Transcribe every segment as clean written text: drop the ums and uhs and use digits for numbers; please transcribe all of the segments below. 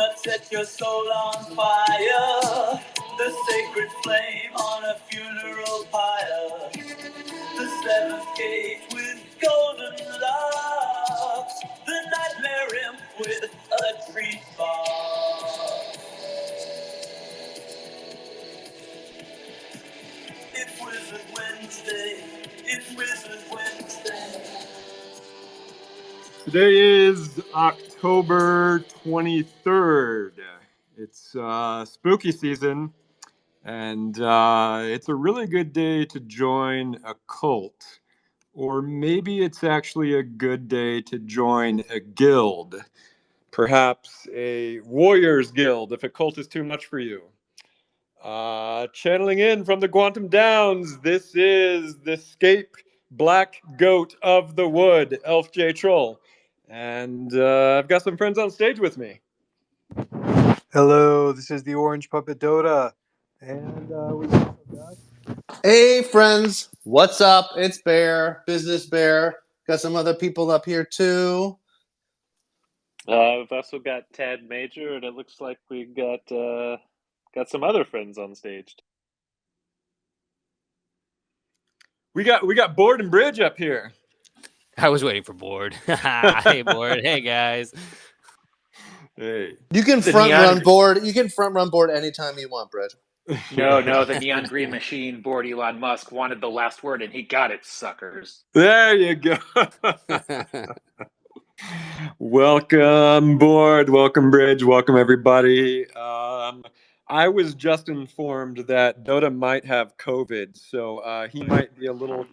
not set your soul on fire. The sacred flame on a funeral pyre. The seventh cage with golden locks. The nightmare imp with a tree bark. It's Wizard Wednesday. It's Wizard Wednesday. Today is October 23rd. It's spooky season, and it's a really good day to join a cult. Or maybe it's actually a good day to join a guild. Perhaps a warriors guild if a cult is too much for you. Channeling in from the Quantum Downs, this is the Scape Black Goat of the Wood, Elf J Trul. And I've got some friends on stage with me. Hello, this is the Orange Puppet Dotta. And we also got... Hey, friends. What's up? It's Bear, Business Bear. Got some other people up here, too. We've also got Tad Major, and it looks like we got some other friends on stage. We got Board and Bridge up here. I was waiting for Board. Hey, Board. Hey, guys. Hey. You can front run Board. You can front run Board anytime you want, Bridge. No, the neon green machine board Elon Musk wanted the last word, and he got it, suckers. There you go. Welcome, Board. Welcome, Bridge. Welcome, everybody. I was just informed that Dotta might have COVID, so he might be a little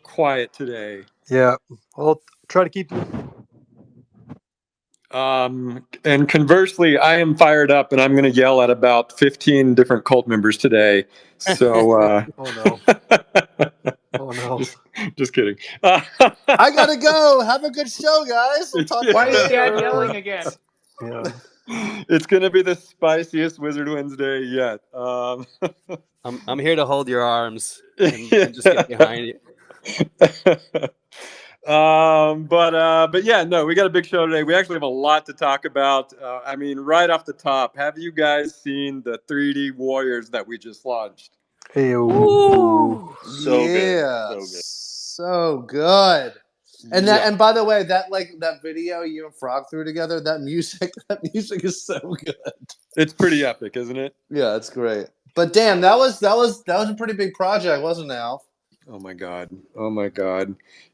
quiet today. Yeah, I'll try to keep you. And conversely, I am fired up, and I'm going to yell at about 15 different cult members today. So, oh no, oh no, just kidding. I gotta go. Have a good show, guys. We'll talk Why is Dad yelling again? Yeah. It's going to be the spiciest Wizard Wednesday yet. I'm here to hold your arms and just get behind you. But yeah, no, we got a big show today. We actually have a lot to talk about. I mean, right off the top, have you guys seen the 3D Warriors that we just launched? Hey, so good. And that, and by the way, that video you and Frog threw together, that music is so good. It's pretty epic, isn't it? Yeah, it's great. But damn, that was a pretty big project, wasn't it, Alf? Oh my god.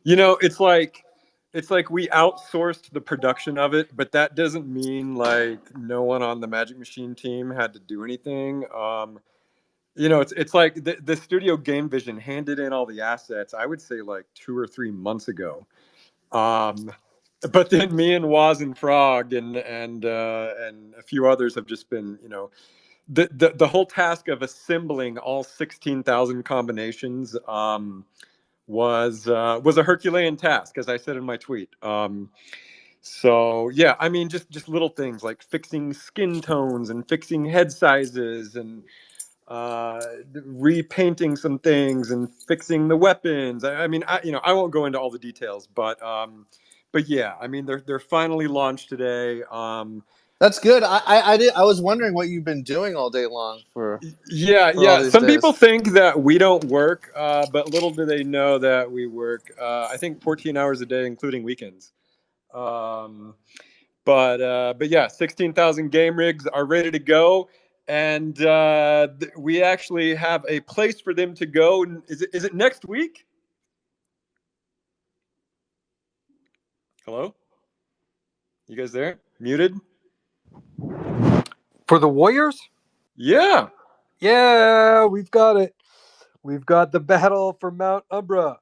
You know, it's like we outsourced the production of it, but that doesn't mean like no one on the Magic Machine team had to do anything. You know, it's like the studio Game Vision handed in all the assets, I would say like 2 or 3 months ago. But then me and Waz and Frog and a few others have just been, you know, the whole task of assembling all 16,000 combinations was a Herculean task, as I said in my tweet. So yeah, I mean, just little things like fixing skin tones and fixing head sizes and repainting some things and fixing the weapons. I mean, I won't go into all the details, but yeah, I mean, they're finally launched today. That's good. I was wondering what you've been doing all day long for. Yeah. Some people think that we don't work, but little do they know that we work. I think 14 hours a day, including weekends. But yeah, 16,000 game rigs are ready to go, and we actually have a place for them to go. Is it next week? Hello? You guys there? Muted? For the Warriors? Yeah, we've got it. We've got the Battle for Mount Umbra.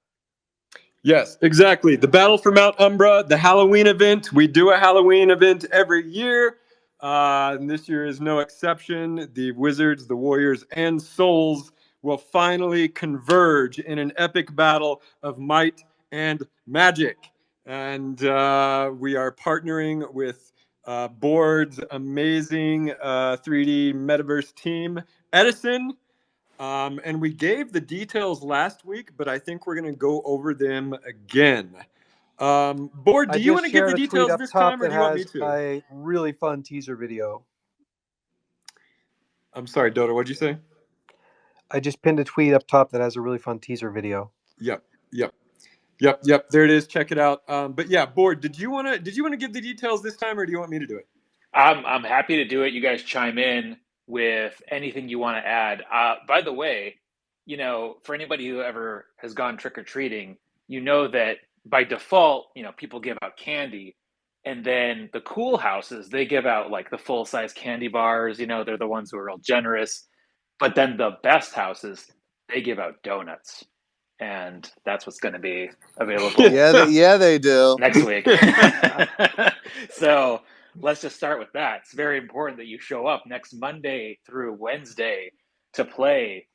Yes, exactly. The Battle for Mount Umbra, the Halloween event. We do a Halloween event every year, and this year is no exception. The Wizards, the Warriors, and Souls will finally converge in an epic battle of might and magic. And we are partnering with Board's amazing 3D metaverse team, Edison. And we gave the details last week, but I think we're going to go over them again. Board, do I you want just to give the shared a tweet details up this top time, or that do you want me has to? a really fun teaser video. I'm sorry, Dotta, what'd you say? I just pinned a tweet up top that has a really fun teaser video. Yep. There it is. Check it out. But yeah, Board, did you want to give the details this time, or do you want me to do it? I'm happy to do it. You guys chime in with anything you want to add. By the way, for anybody who ever has gone trick or treating, you know that by default, people give out candy, and then the cool houses, they give out like the full size candy bars. They're the ones who are real generous. But then the best houses, they give out donuts, and that's what's going to be available Yeah, they do. next week. So let's just start with that. It's very important that you show up next Monday through Wednesday to play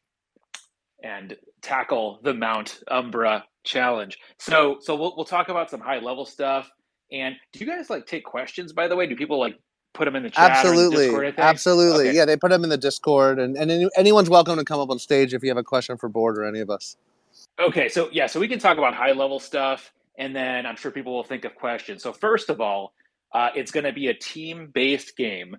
and tackle the Mount Umbra challenge. So we'll talk about some high level stuff. And do you guys take questions, by the way? Do people put them in the chat or in the Discord, I think? Absolutely. Okay. Yeah, they put them in the Discord, and anyone's welcome to come up on stage if you have a question for Board or any of us. Okay, so we can talk about high level stuff, and then I'm sure people will think of questions. So first of all, it's going to be a team based game.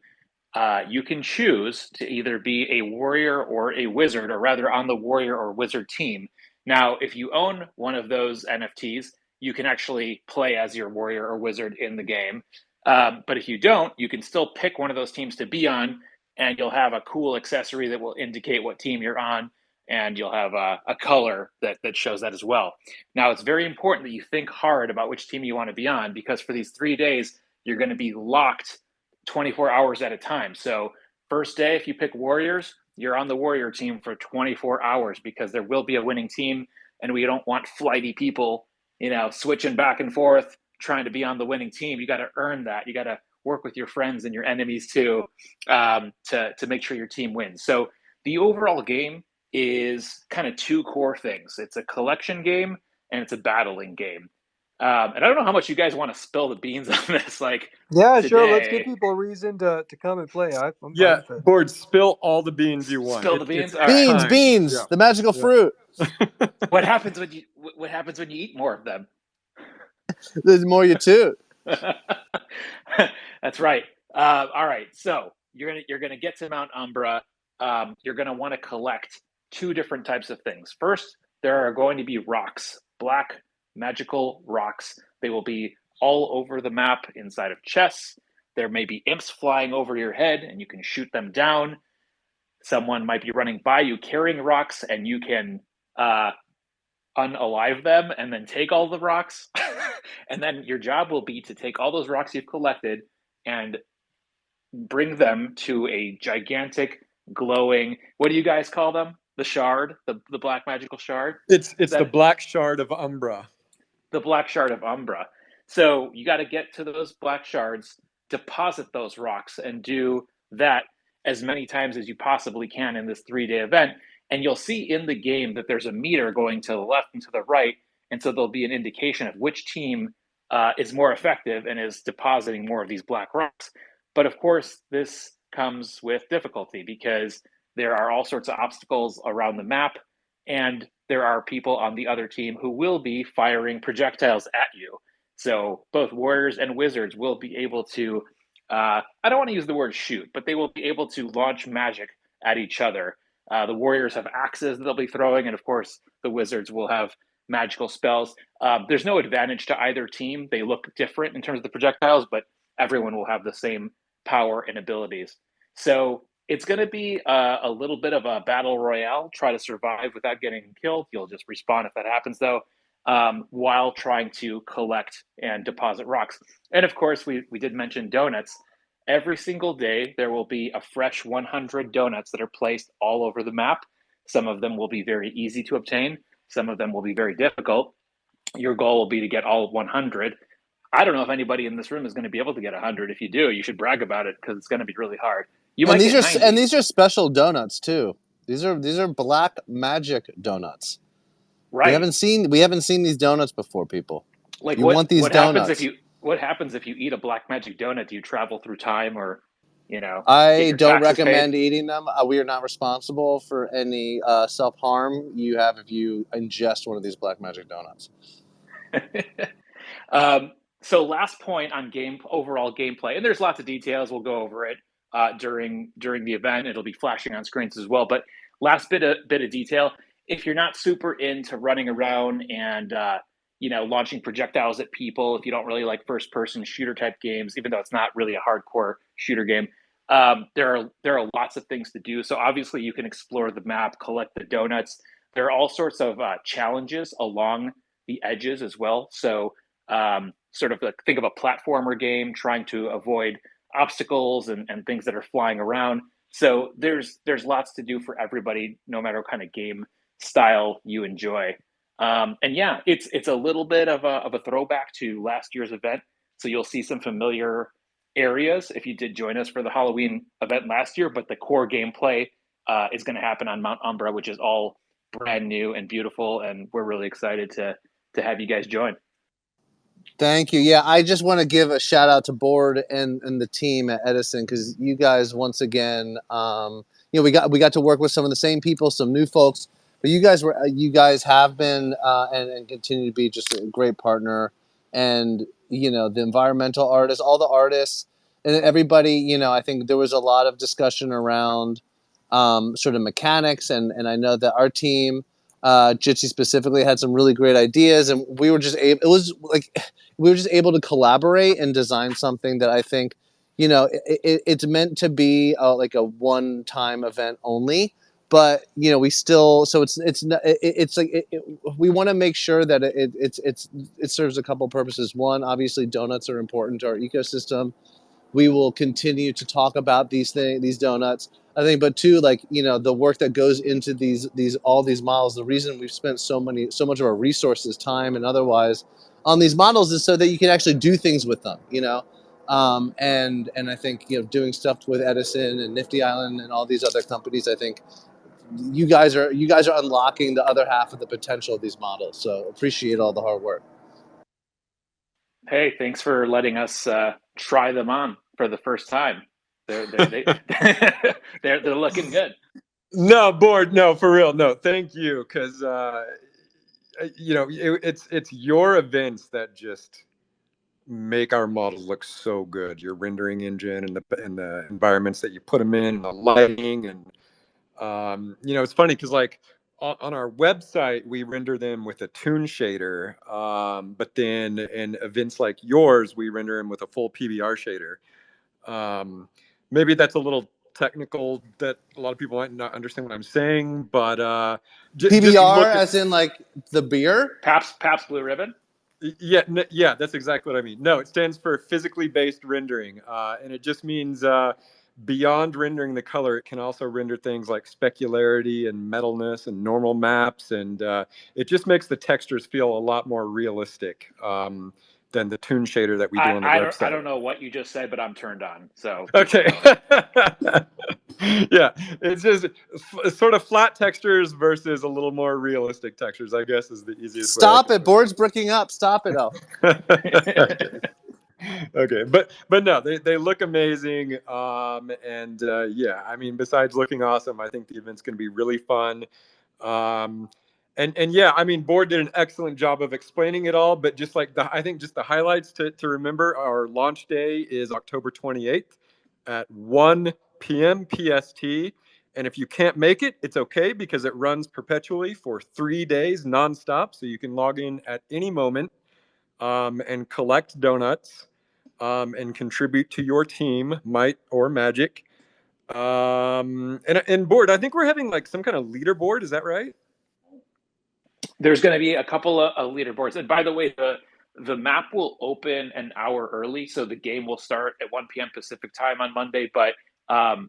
You can choose to either be a warrior or a wizard, or rather on the warrior or wizard team. Now, if you own one of those NFTs, you can actually play as your warrior or wizard in the game. But if you don't, you can still pick one of those teams to be on, and you'll have a cool accessory that will indicate what team you're on, and you'll have a color that shows that as well. Now, it's very important that you think hard about which team you want to be on, because for these 3 days, you're going to be locked 24 hours at a time. So first day, if you pick Warriors, you're on the Warrior team for 24 hours, because there will be a winning team, and we don't want flighty people, switching back and forth, trying to be on the winning team. You got to earn that. You got to work with your friends and your enemies too, to make sure your team wins. So the overall game is kind of two core things. It's a collection game and it's a battling game. And I don't know how much you guys want to spill the beans on this. Yeah, today. sure. Let's give people a reason to come and play. I'm fine with it. Board, spill all the beans you want. Spill the beans. It's All right. Beans, Yeah. the magical fruit. What happens when you eat more of them? There's more you toot. That's right. All right. So you're gonna get to Mount Umbra. You're gonna want to collect two different types of things. First, there are going to be rocks, black magical rocks. They will be all over the map inside of chests. There may be imps flying over your head, and you can shoot them down. Someone might be running by you carrying rocks, and you can unalive them and then take all the rocks. And then your job will be to take all those rocks you've collected and bring them to a gigantic glowing, what do you guys call them? The shard, the black magical shard? It's the black shard of Umbra. The black shard of Umbra. So you got to get to those black shards, deposit those rocks, and do that as many times as you possibly can in this 3-day event. And you'll see in the game that there's a meter going to the left and to the right. And so there'll be an indication of which team is more effective and is depositing more of these black rocks. But of course, this comes with difficulty, because there are all sorts of obstacles around the map, and there are people on the other team who will be firing projectiles at you. So both warriors and wizards will be able to, I don't want to use the word shoot, but they will be able to launch magic at each other. The warriors have axes that they'll be throwing, and of course, the wizards will have magical spells. There's no advantage to either team. They look different in terms of the projectiles, but everyone will have the same power and abilities. So it's going to be a little bit of a battle royale. Try to survive without getting killed. You'll just respawn if that happens, though, while trying to collect and deposit rocks. And of course, we did mention donuts. Every single day, there will be a fresh 100 donuts that are placed all over the map. Some of them will be very easy to obtain. Some of them will be very difficult. Your goal will be to get all 100. I don't know if anybody in this room is going to be able to get 100. If you do, you should brag about it, because it's going to be really hard. These are special donuts too. These are black magic donuts. Right. We haven't seen these donuts before, people. You want these donuts. What happens if you eat a black magic donut? Do you travel through time, or I don't recommend eating them. We are not responsible for any self-harm you have if you ingest one of these black magic donuts. So last point on overall gameplay, and there's lots of details. We'll go over it during the event. It'll be flashing on screens as well. But last bit of detail: if you're not super into running around and launching projectiles at people, if you don't really like first-person shooter type games, even though it's not really a hardcore shooter game, there are lots of things to do. So obviously, you can explore the map, collect the donuts. There are all sorts of challenges along the edges as well. So sort of think of a platformer game trying to avoid obstacles and things that are flying around. So there's lots to do for everybody, no matter what kind of game style you enjoy. And yeah, it's a little bit of a throwback to last year's event. So you'll see some familiar areas if you did join us for the Halloween event last year, but the core gameplay is going to happen on Mount Umbra, which is all brand new and beautiful, and we're really excited to have you guys join. Thank you. Yeah, I just want to give a shout out to Board and the team at Edison, because you guys once again, we got to work with some of the same people, some new folks, but you guys have been and continue to be just a great partner, and the environmental artists, all the artists, and everybody. I think there was a lot of discussion around sort of mechanics, and I know that our team. Jitsi specifically had some really great ideas, and we were just able to collaborate and design something that I think, it's meant to be like a one-time event only. But we still, so we want to make sure that it serves a couple purposes. One, obviously, donuts are important to our ecosystem. We will continue to talk about these donuts. I think, but two, the work that goes into all these models. The reason we've spent so much of our resources, time and otherwise, on these models is so that you can actually do things with them. And I think doing stuff with Edison and Nifty Island and all these other companies. I think you guys are unlocking the other half of the potential of these models. So appreciate all the hard work. Hey, thanks for letting us try them on for the first time. They're looking good. No, Board, no, for real, no, thank you, because it's your events that just make our models look so good. Your rendering engine and the environments that you put them in, and the lighting, and it's funny because on our website we render them with a toon shader, but then in events like yours we render them with a full PBR shader. Maybe that's a little technical that a lot of people might not understand what I'm saying, but PBR just look at, as in like the beer? Pabst Blue Ribbon. Yeah, that's exactly what I mean. No, it stands for physically based rendering, and it just means beyond rendering the color, it can also render things like specularity and metalness and normal maps, and it just makes the textures feel a lot more realistic than the toon shader that we do on the website. I don't know what you just said, but I'm turned on. So okay. Yeah, it's just sort of flat textures versus a little more realistic textures, I guess, is the easiest way. Stop it. Board's bricking up. Stop it, Elf. Okay, but no, they look amazing, and yeah, I mean, besides looking awesome, I think the event's going to be really fun, and yeah, I mean, Board did an excellent job of explaining it all, but just I think just the highlights to remember: our launch day is October 28th at 1 p.m. PST, and if you can't make it, it's okay, because it runs perpetually for 3 days nonstop, so you can log in at any moment and collect donuts. And contribute to your team, might or magic. And Board, I think we're having like some kind of leaderboard. Is that right? There's going to be a couple of leaderboards, and by the way, the map will open an hour early, so the game will start at 1 p.m. Pacific time on Monday. But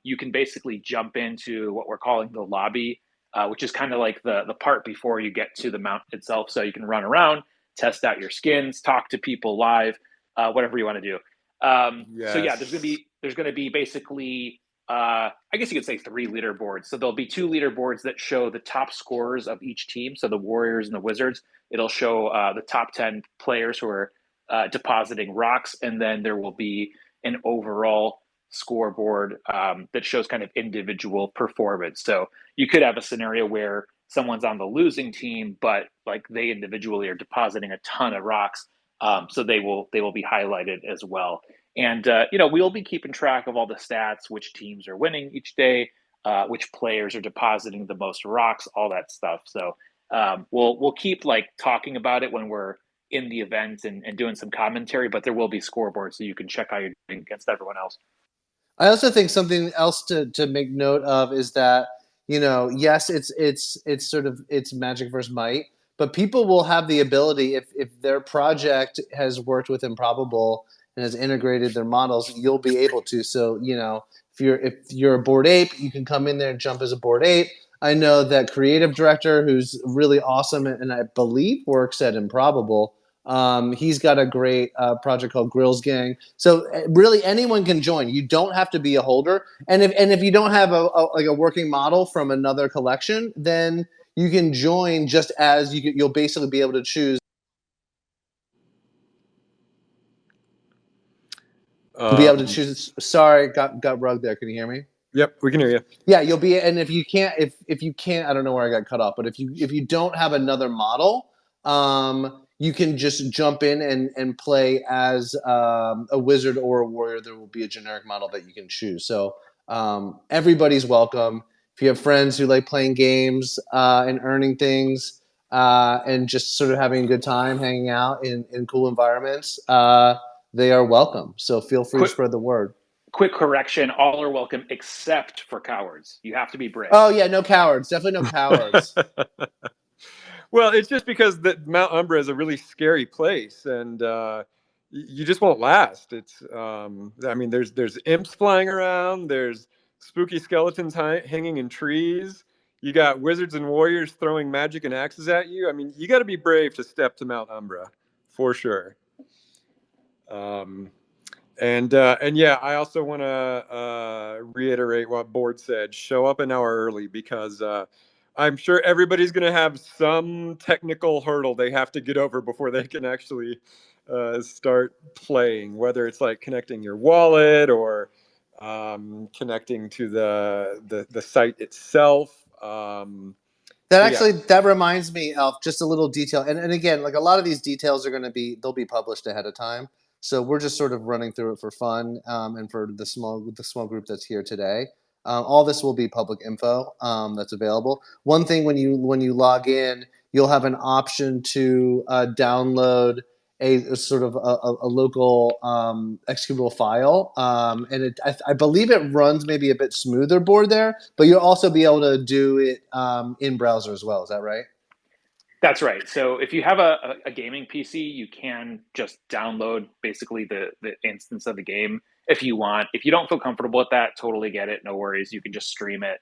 you can basically jump into what we're calling the lobby, which is kind of like the part before you get to the mount itself. So you can run around, test out your skins, talk to people live, whatever you want to do. So yeah, there's gonna be basically I guess you could say 3 leaderboards. So there'll be 2 leaderboards that show the top scorers of each team. So the Warriors and the Wizards. It'll show the top 10 players who are depositing rocks, and then there will be an overall scoreboard that shows kind of individual performance. So you could have a scenario where someone's on the losing team, but like they individually are depositing a ton of rocks. So they will be highlighted as well. And we'll be keeping track of all the stats, which teams are winning each day, which players are depositing the most rocks, all that stuff. So we'll keep like talking about it when we're in the event and doing some commentary, but there will be scoreboards so you can check how you're doing against everyone else. I also think something else to make note of is that, yes, it's sort of it's magic versus might, but people will have the ability if their project has worked with Improbable and has integrated their models, you'll be able to. So, if you're a board ape, you can come in there and jump as a board ape. I know that creative director, who's really awesome and I believe works at Improbable, he's got a great project called Grills Gang. So really anyone can join. You don't have to be a holder. And if you don't have a working model from another collection, then you can join just as you'll basically be able to choose. Be able to choose. Sorry, got rugged there. Can you hear me? Yep, we can hear you. Yeah, you'll be, and if you can't, I don't know where I got cut off, but if you don't have another model, you can just jump in and play as a wizard or a warrior. There will be a generic model that you can choose. So everybody's welcome. If you have friends who like playing games and earning things and just sort of having a good time hanging out in cool environments, they are welcome. So feel free to spread the word. Quick correction, all are welcome except for cowards. You have to be brave. Oh, yeah, no cowards. Definitely no cowards. Well, it's just because Mount Umbra is a really scary place, and you just won't last. It's, there's imps flying around, there's spooky skeletons hanging in trees, you got wizards and warriors throwing magic and axes at you. I mean, you got to be brave to step to Mount Umbra, for sure. And yeah, I also want to reiterate what Board said. Show up an hour early because I'm sure everybody's going to have some technical hurdle they have to get over before they can actually start playing, whether it's like connecting your wallet or connecting to the site itself. That reminds me, Elf, just a little detail. And again, like a lot of these details they'll be published ahead of time. So we're just sort of running through it for fun and for the small group that's here today. All this will be public info that's available. One thing when you log in, you'll have an option to download a sort of a local executable file, and I believe it runs maybe a bit smoother board there, but you'll also be able to do it in browser as well. Is that right? That's right. So if you have a gaming PC, you can just download basically the instance of the game if you want. If you don't feel comfortable with that, totally get it. No worries. You can just stream it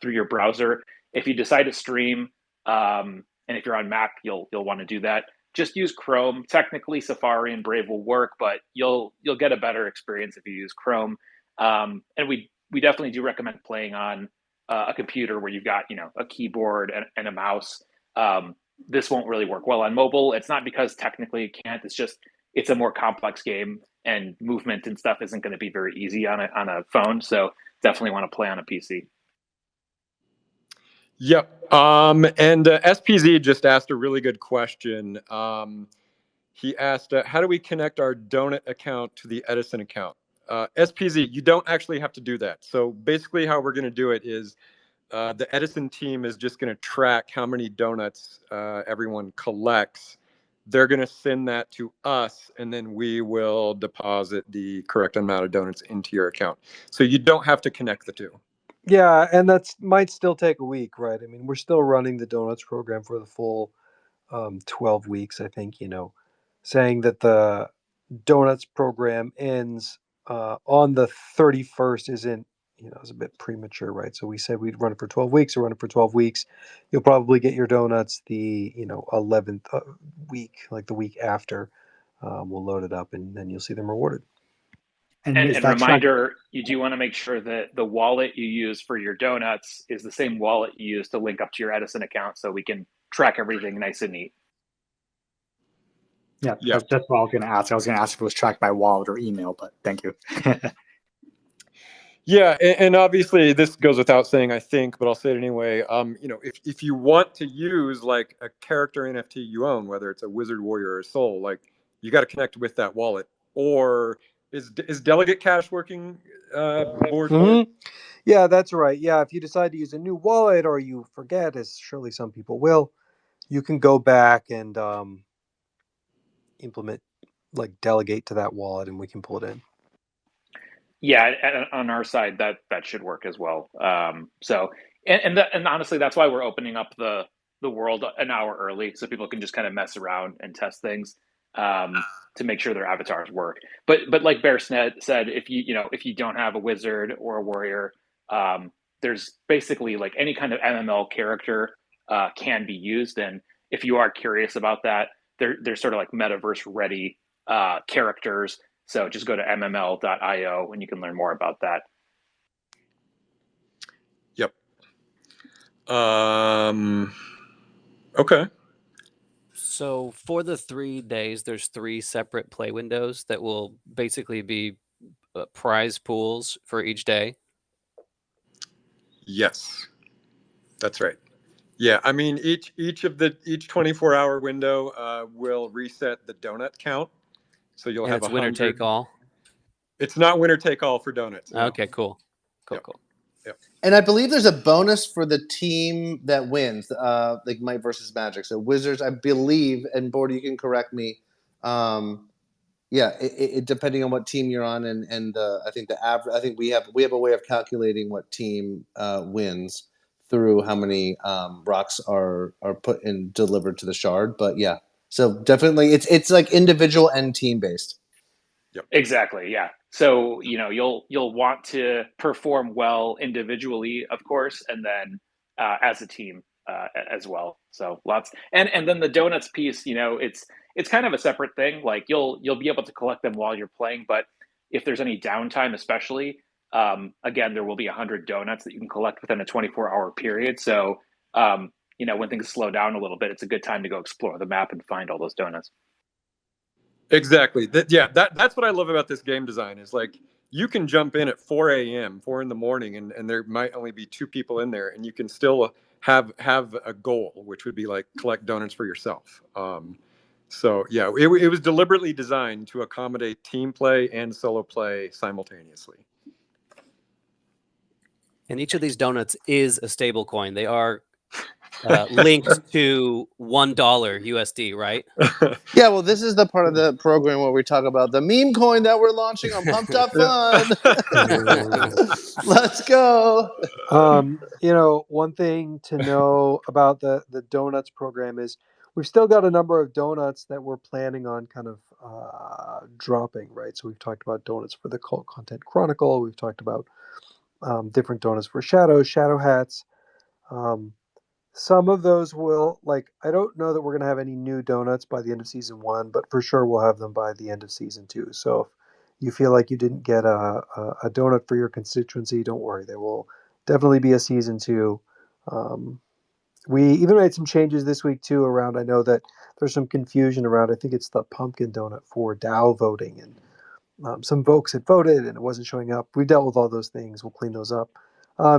through your browser. If you decide to stream, and if you're on Mac, you'll want to do that. Just use Chrome. Technically, Safari and Brave will work, but you'll get a better experience if you use Chrome. And we definitely do recommend playing on a computer where you've got a keyboard and a mouse. This won't really work well on mobile. It's not because technically it can't. It's just it's a more complex game, and movement and stuff isn't going to be very easy on a phone. So definitely want to play on a PC. Yep. And SPZ just asked a really good question. He asked, how do we connect our Donut account to the Edison account? SPZ, you don't actually have to do that. So basically how we're going to do it is the Edison team is just going to track how many donuts everyone collects. They're going to send that to us, and then we will deposit the correct amount of donuts into your account. So you don't have to connect the two. Yeah, and that's might still take a week, right? I mean, we're still running the donuts program for the full 12 weeks, I think, saying that the donuts program ends on the 31st isn't, it's a bit premature, right? So we said we'd run it for 12 weeks, or run it for 12 weeks. You'll probably get your donuts the, 11th week, like the week after. We'll load it up and then you'll see them rewarded. And reminder, you do want to make sure that the wallet you use for your donuts is the same wallet you use to link up to your Edison account, so we can track everything nice and neat. Yeah. That's what I was going to ask. I was going to ask if it was tracked by wallet or email, but thank you. Yeah, and obviously this goes without saying, I think, but I'll say it anyway. If you want to use like a character NFT you own, whether it's a wizard, warrior, or soul, like you got to connect with that wallet. Or is Delegate Cash working, Board? Mm-hmm. Yeah, that's right. Yeah, if you decide to use a new wallet or you forget, as surely some people will, you can go back and implement, like delegate to that wallet, and we can pull it in. Yeah, on our side, that should work as well. So, and honestly, that's why we're opening up the world an hour early, so people can just kind of mess around and test things to make sure their avatars work. But like Bearsnake said, if you don't have a wizard or a warrior, there's basically like any kind of MML character can be used. And if you are curious about that, they're sort of like metaverse ready characters. So just go to mml.io and you can learn more about that. Yep. Okay. So for the 3 days, there's 3 separate play windows that will basically be prize pools for each day. Yes, that's right. Yeah, I mean each 24-hour window will reset the donut count, so you'll And have it's winner 100. take all. It's not winner take all for donuts. No. Okay, cool. Yep. Cool. Yep. And I believe there's a bonus for the team that wins, like Might versus Magic. So Wizards, I believe, and Board, you can correct me. Yeah, it depending on what team you're on, and I think the average. I think we have a way of calculating what team wins through how many rocks are put and delivered to the shard. But yeah, so definitely it's like individual and team based. Yep. Exactly. Yeah. So you'll want to perform well individually, of course, and then as a team as well. So lots, and then the donuts piece. It's kind of a separate thing. Like you'll be able to collect them while you're playing, but if there's any downtime, especially, again, there will be 100 donuts that you can collect within a 24-hour period. So when things slow down a little bit, it's a good time to go explore the map and find all those donuts. Exactly. That's what I love about this game design is like you can jump in at 4 a.m., 4 in the morning, and there might only be 2 people in there, and you can still have a goal, which would be like collect donuts for yourself. So yeah, it was deliberately designed to accommodate team play and solo play simultaneously. And each of these donuts is a stable coin. They are linked to $1 USD, right? Yeah, well, this is the part of the program where we talk about the meme coin that we're launching on Pumped Up Fun. Let's go. One thing to know about the donuts program is we've still got a number of donuts that we're planning on kind of dropping, right? So we've talked about donuts for the Cult Content Chronicle. We've talked about different donuts for shadow hats. Some of those will, like, I don't know that we're going to have any new donuts by the end of season 1, but for sure we'll have them by the end of season 2. So if you feel like you didn't get a donut for your constituency, don't worry. There will definitely be a season 2. We even made some changes this week too around, I know that there's some confusion around, I think it's the pumpkin donut for DAO voting, and some folks had voted and it wasn't showing up. We dealt with all those things. We'll clean those up.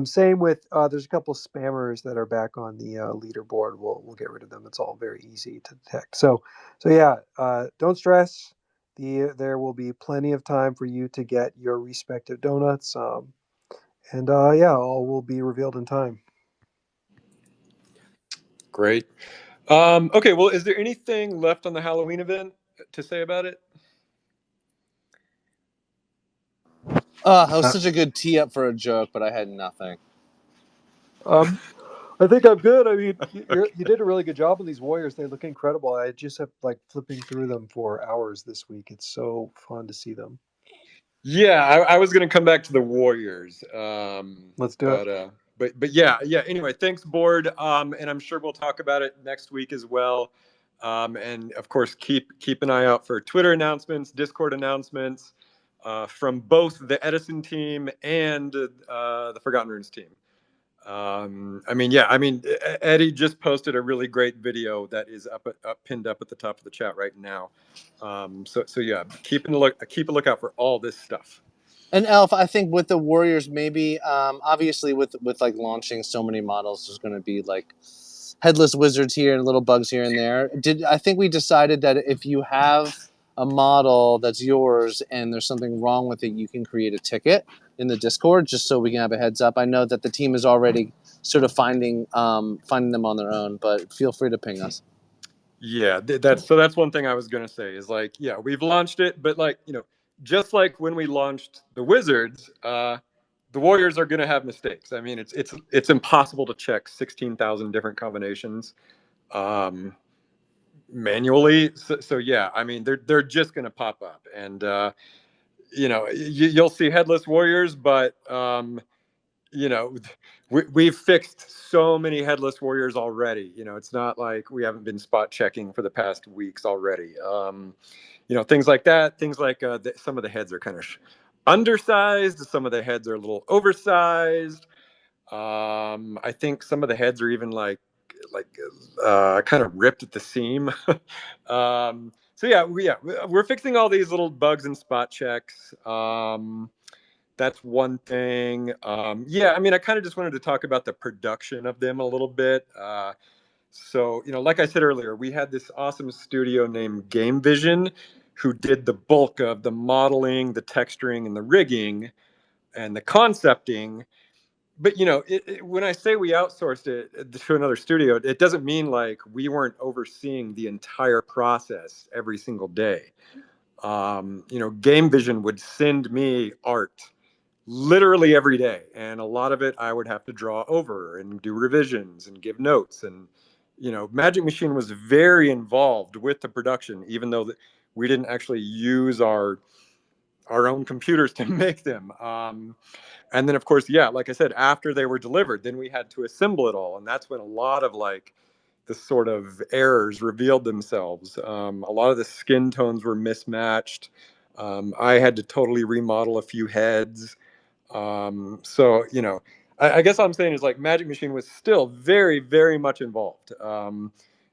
Same with there's a couple spammers that are back on the leaderboard. We'll get rid of them. It's all very easy to detect. So yeah, don't stress. There will be plenty of time for you to get your respective donuts. And yeah, all will be revealed in time. Great. Okay, well, is there anything left on the Halloween event to say about it? That was such a good tee up for a joke, but I had nothing. I think I'm good. I mean, you did a really good job on these warriors. They look incredible. I just have like flipping through them for hours this week. It's so fun to see them. Yeah, I was going to come back to the warriors. Let's do it. But yeah. Anyway, thanks, Board. And I'm sure we'll talk about it next week as well. And of course, keep an eye out for Twitter announcements, Discord announcements from both the Edison team and the Forgotten Runes team. Eddie just posted a really great video that is pinned up at the top of the chat right now. So yeah, keep a lookout for all this stuff. And Elf, I think with the Warriors, maybe obviously with like launching so many models, there's going to be like headless wizards here and little bugs here and there. I think we decided that if you have a model that's yours and there's something wrong with it, you can create a ticket in the Discord just so we can have a heads up. I know that the team is already sort of finding them on their own, but feel free to ping us. Yeah, that's one thing I was gonna say is like, yeah, we've launched it, but like, you know, just like when we launched the Wizards, the Warriors are gonna have mistakes. I mean, it's impossible to check 16,000 different combinations manually. So yeah, I mean, they're just gonna pop up, and you know, you'll see headless Warriors, but you know, we've fixed so many headless Warriors already. You know, it's not like we haven't been spot checking for the past weeks already. You know, things like that. Things like some of the heads are kind of undersized. Some of the heads are a little oversized. I think some of the heads are even like kind of ripped at the seam. So yeah, we're fixing all these little bugs and spot checks. That's one thing. Yeah, I mean, I kind of just wanted to talk about the production of them a little bit. So, you know, like I said earlier, we had this awesome studio named Game Vision who did the bulk of the modeling, the texturing, and the rigging and the concepting. But, you know, when I say we outsourced it to another studio, it doesn't mean like we weren't overseeing the entire process every single day. You know, Game Vision would send me art literally every day, and a lot of it I would have to draw over and do revisions and give notes. And you know, Magic Machine was very involved with the production, even though we didn't actually use our own computers to make them. And then of course, yeah, like I said, after they were delivered, then we had to assemble it all, and that's when a lot of like the sort of errors revealed themselves. A lot of the skin tones were mismatched. I had to totally remodel a few heads. So, you know, I guess all I'm saying is like Magic Machine was still very, very much involved.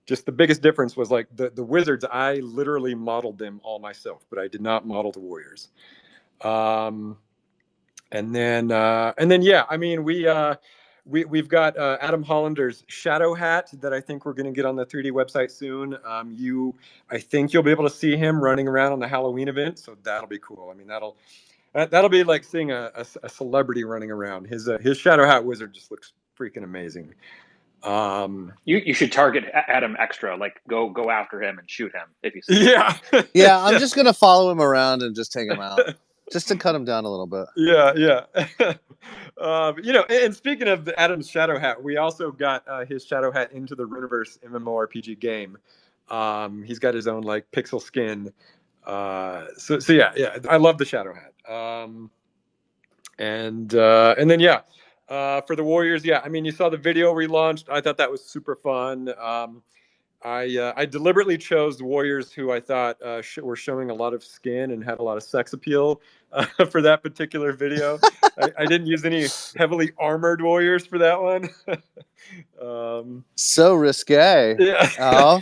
Just the biggest difference was like the Wizards, I literally modeled them all myself, but I did not model the Warriors. And then, yeah, I mean, we've got Adam Hollander's Shadow Hat that I think we're going to get on the 3D website soon. I think you'll be able to see him running around on the Halloween event, so that'll be cool. I mean, that'll be like seeing a celebrity running around. His Shadow Hat wizard just looks freaking amazing. You should target Adam extra, like go after him and shoot him if you see him. Yeah. Yeah, I'm just gonna follow him around and just take him out, just to cut him down a little bit. Yeah. You know, and speaking of Adam's Shadow Hat, we also got his Shadow Hat into the Runiverse MMORPG game. He's got his own like pixel skin. So yeah, I love the Shadow Hat. And then yeah, for the Warriors, yeah, I mean, you saw the video relaunched. I thought that was super fun. I deliberately chose the Warriors who I thought were showing a lot of skin and had a lot of sex appeal for that particular video. I didn't use any heavily armored Warriors for that one. So risque. Yeah. Oh,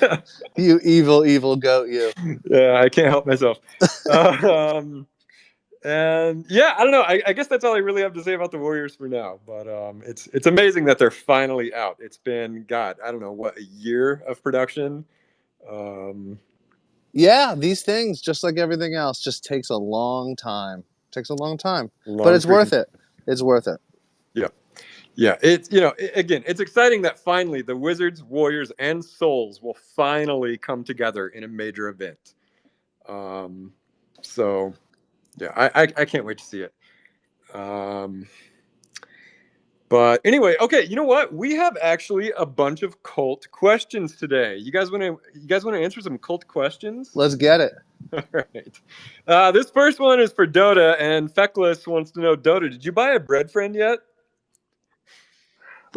you evil goat, you. Yeah, I can't help myself. And yeah, I don't know. I guess that's all I really have to say about the Warriors for now. But it's amazing that they're finally out. It's been, God, I don't know, what, a year of production. Yeah, these things, just like everything else, just takes a long time. Takes a long time, but Long it's worth freaking. it. It's worth it. Yeah. It's, you know, again, it's exciting that finally the Wizards, Warriors, and Souls will finally come together in a major event. So yeah, I can't wait to see it. But anyway, okay, you know what? We have actually a bunch of cult questions today. You guys want to answer some cult questions? Let's get it. All right. This first one is for Dotta, and Feckless wants to know, Dotta, did you buy a bread friend yet?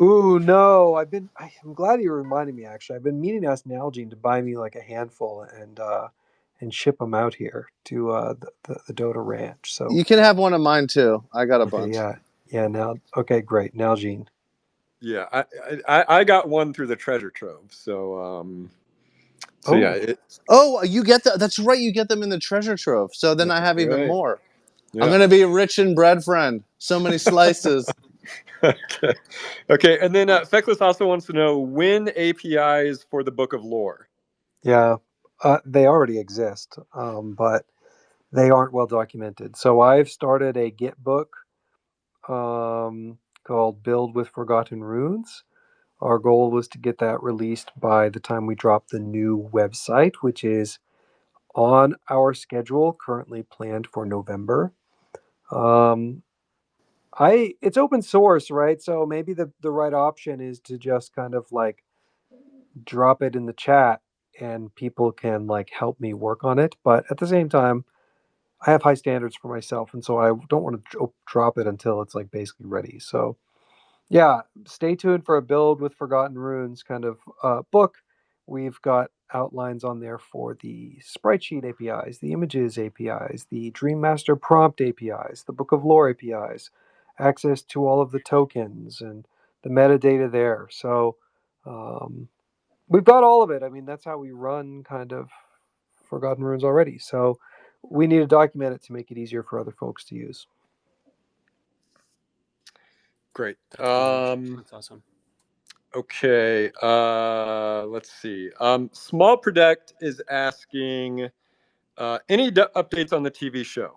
Ooh, no. I'm glad you reminded me. Actually, I've been meaning to ask Nalgene to buy me like a handful and ship them out here to the Dota Ranch. So You can have one of mine too. I got a okay, bunch. yeah. Now, okay, great. Nalgene. Yeah, I got one through the treasure trove. So Oh. yeah. Oh, you get that? That's right. You get them in the treasure trove. So then I have even right. more. Yeah. I'm gonna be rich in bread, friend. So many slices. Okay, and then Feckless also wants to know when APIs for the Book of Lore. Yeah, They already exist, but they aren't well documented. So I've started a Git book called Build with Forgotten Runes. Our goal was to get that released by the time we drop the new website, which is on our schedule, currently planned for November. It's open source, right? So maybe the right option is to just kind of like drop it in the chat and people can like help me work on it. But at the same time, I have high standards for myself, and so I don't want to drop it until it's like basically ready. So yeah, stay tuned for a Build with Forgotten Runes kind of book. We've got outlines on there for the sprite sheet APIs, the images APIs, the Dream Master prompt APIs, the Book of Lore APIs, access to all of the tokens and the metadata there. So we've got all of it. I mean, that's how we run kind of Forgotten Runes already. So we need to document it to make it easier for other folks to use. Great. That's awesome. That's awesome. Okay, let's see. Small Protect is asking any updates on the TV show.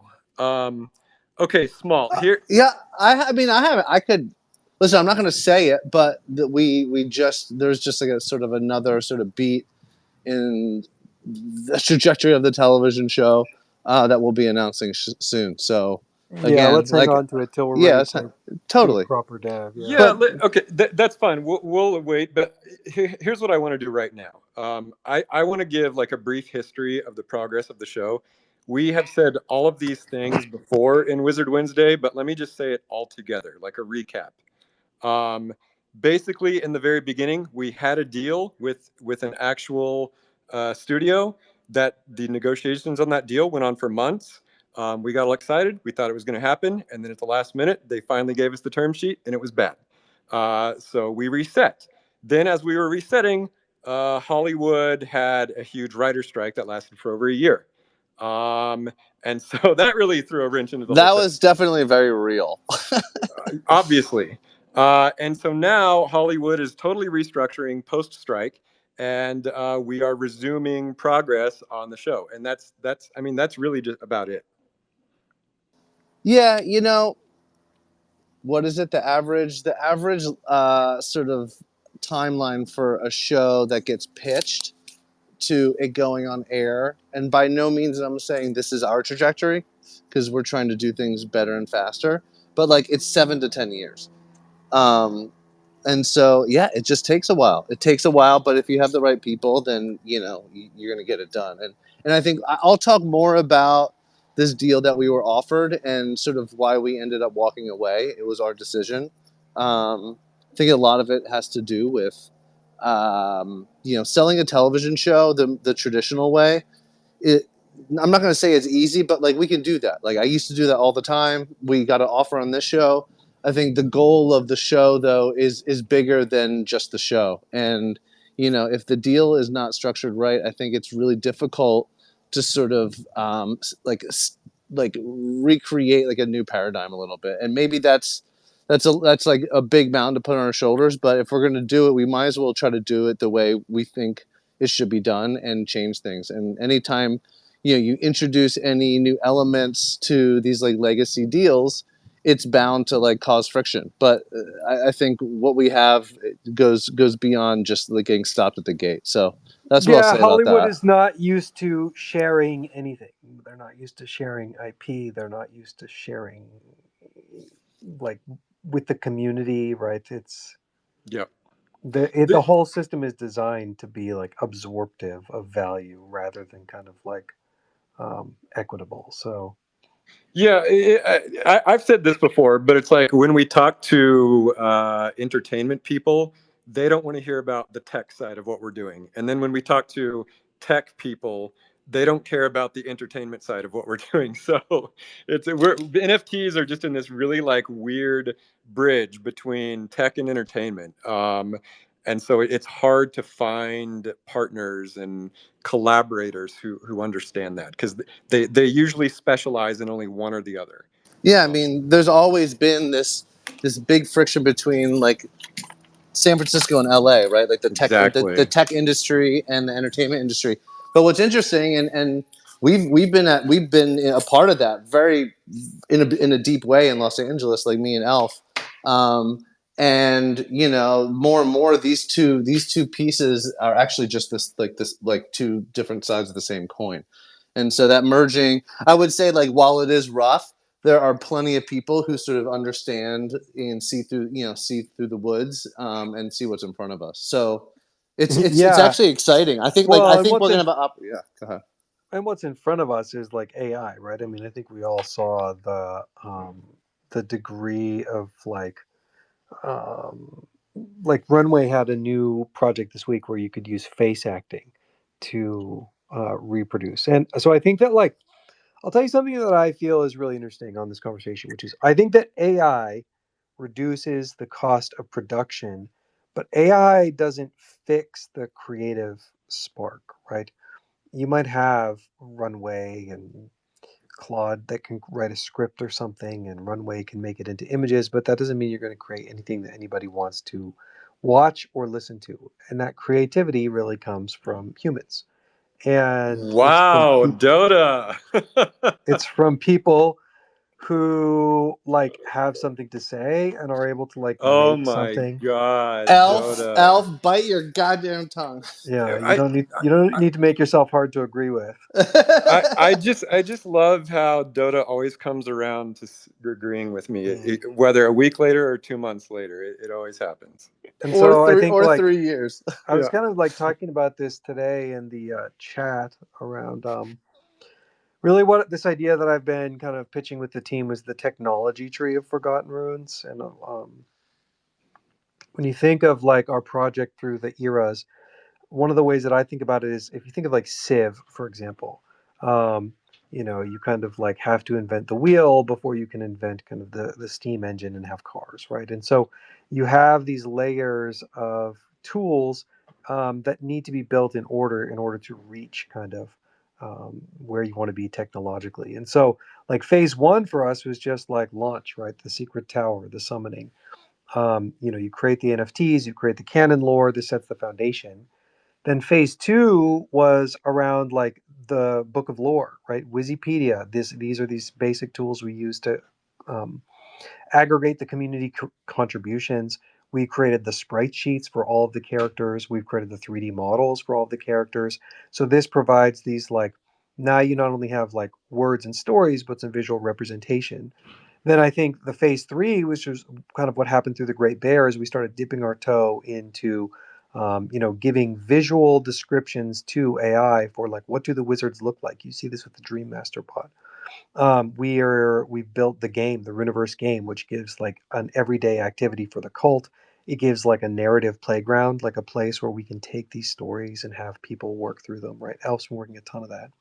Okay, Small. Here. Yeah, I mean, I haven't. I could listen. I'm not going to say it, but we just there's just like a sort of another sort of beat in the trajectory of the television show that we'll be announcing soon. So Yeah, again, let's hang on to it till we're yeah, ready it's to do totally. proper dev. Yeah. Yeah, But okay, that's fine. We'll wait. But here's what I want to do right now. I want to give like a brief history of the progress of the show. We have said all of these things before in Wizard Wednesday, but let me just say it all together, like a recap. Um, Basically, in the very beginning, we had a deal with an actual studio that the negotiations on that deal went on for months. We got all excited. We thought it was going to happen. And then at the last minute, they finally gave us the term sheet and it was bad. So we reset. Then, as we were resetting, Hollywood had a huge writer strike that lasted for over a year. And so that really threw a wrench into the whole that thing. was definitely very real. Obviously. And so now Hollywood is totally restructuring post strike, and we are resuming progress on the show. And that's I mean, that's really just about it. Yeah, you know, what is it? The average sort of timeline for a show that gets pitched to it going on air, and by no means I'm saying this is our trajectory, because we're trying to do things better and faster, but like it's 7 to 10 years. And so, yeah, it just takes a while. It takes a while, but if you have the right people, then, you know, you're going to get it done. And I think I'll talk more about this deal that we were offered and sort of why we ended up walking away. It was our decision. I think a lot of it has to do with, you know, selling a television show the traditional way. I'm not going to say it's easy, but like we can do that. Like I used to do that all the time. We got an offer on this show. I think the goal of the show though is bigger than just the show. And you know, if the deal is not structured right, I think it's really difficult to sort of like recreate like a new paradigm a little bit. And maybe that's like a big mountain to put on our shoulders. But if we're going to do it, we might as well try to do it the way we think it should be done and change things. And anytime you introduce any new elements to these like legacy deals, it's bound to like cause friction. But I think what we have goes beyond just like getting stopped at the gate. So that's what I'll Yeah, say about Hollywood that. is not used to sharing anything. They're not used to sharing IP. They're not used to sharing like with the community, right? It's Yep. the whole system is designed to be like absorptive of value rather than kind of like equitable. So Yeah, I've said this before, but it's like when we talk to entertainment people, they don't want to hear about the tech side of what we're doing. And then when we talk to tech people, they don't care about the entertainment side of what we're doing. So NFTs are just in this really like weird bridge between tech and entertainment. And so it's hard to find partners and collaborators who understand that because they usually specialize in only one or the other. Yeah, I mean, there's always been this big friction between like San Francisco and LA, right? Like the Exactly. tech industry and the entertainment industry. But what's interesting, and we've been a part of that very in a deep way in Los Angeles, like me and Elf. And more and more these two pieces are actually just this two different sides of the same coin. And so that merging, I would say, like, while it is rough, there are plenty of people who sort of understand and see through the woods, and see what's in front of us. So it's Yeah. actually exciting. I think Well, and we're gonna have yeah. Go ahead. what's in front of us is like AI, right? I mean, I think we all saw the degree of um, like Runway had a new project this week where you could use face acting to reproduce, and so I think that, like, I'll tell you something that I feel is really interesting on this conversation, which is I think that AI reduces the cost of production, but AI doesn't fix the creative spark, right? You might have Runway and Claude that can write a script or something, and Runway can make it into images, but that doesn't mean you're going to create anything that anybody wants to watch or listen to. And that creativity really comes from humans. And Wow, Dotta. it's from people who like have something to say and are able to like Oh make my something. God, Dotta. Elf, bite your goddamn tongue. Yeah, I, you don't need to make yourself hard to agree with. I just love how Dota always comes around to agreeing with me, whether a week later or 2 months later. It always happens. And or so I think, like, 3 years. I was Yeah. kind of like talking about this today in the chat around really what this idea that I've been kind of pitching with the team was the technology tree of Forgotten Runes. And when you think of like our project through the eras, one of the ways that I think about it is if you think of like Civ, for example, um, you kind of like have to invent the wheel before you can invent kind of the steam engine and have cars, right? And so you have these layers of tools that need to be built in order to reach kind of where you want to be technologically. And so, like phase one for us was just like launch, right? The secret tower, the summoning. You create the NFTs, you create the canon lore. This sets the foundation. Then phase two was around like the book of lore, right? Wikipedia. These are these basic tools we use to um, aggregate the community contributions. We created the sprite sheets for all of the characters. We've created the 3D models for all of the characters. So this provides these like now you not only have like words and stories, but some visual representation. Then I think the phase three, which was kind of what happened through the Great Bear, is we started dipping our toe into, giving visual descriptions to AI for like what do the wizards look like. You see this with the Dream Master bot. We've built the game, the Runiverse game, which gives like an everyday activity for the cult. It gives like a narrative playground, like a place where we can take these stories and have people work through them. Right, Elf's been working a ton of that.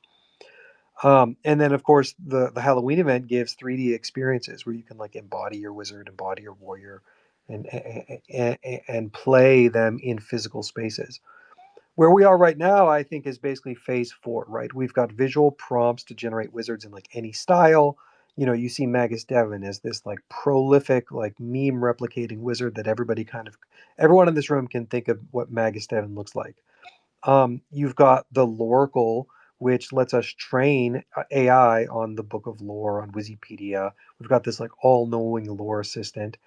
And then, of course, the Halloween event gives 3D experiences where you can like embody your wizard, embody your warrior, and play them in physical spaces. Where we are right now, I think, is basically phase four. Right, we've got visual prompts to generate wizards in like any style. You see Magus Devon as this like prolific, like meme replicating wizard that everyone in this room can think of what Magus Devon looks like. You've got the Loracle, which lets us train AI on the book of lore on Wikipedia. We've got this like all-knowing lore assistant.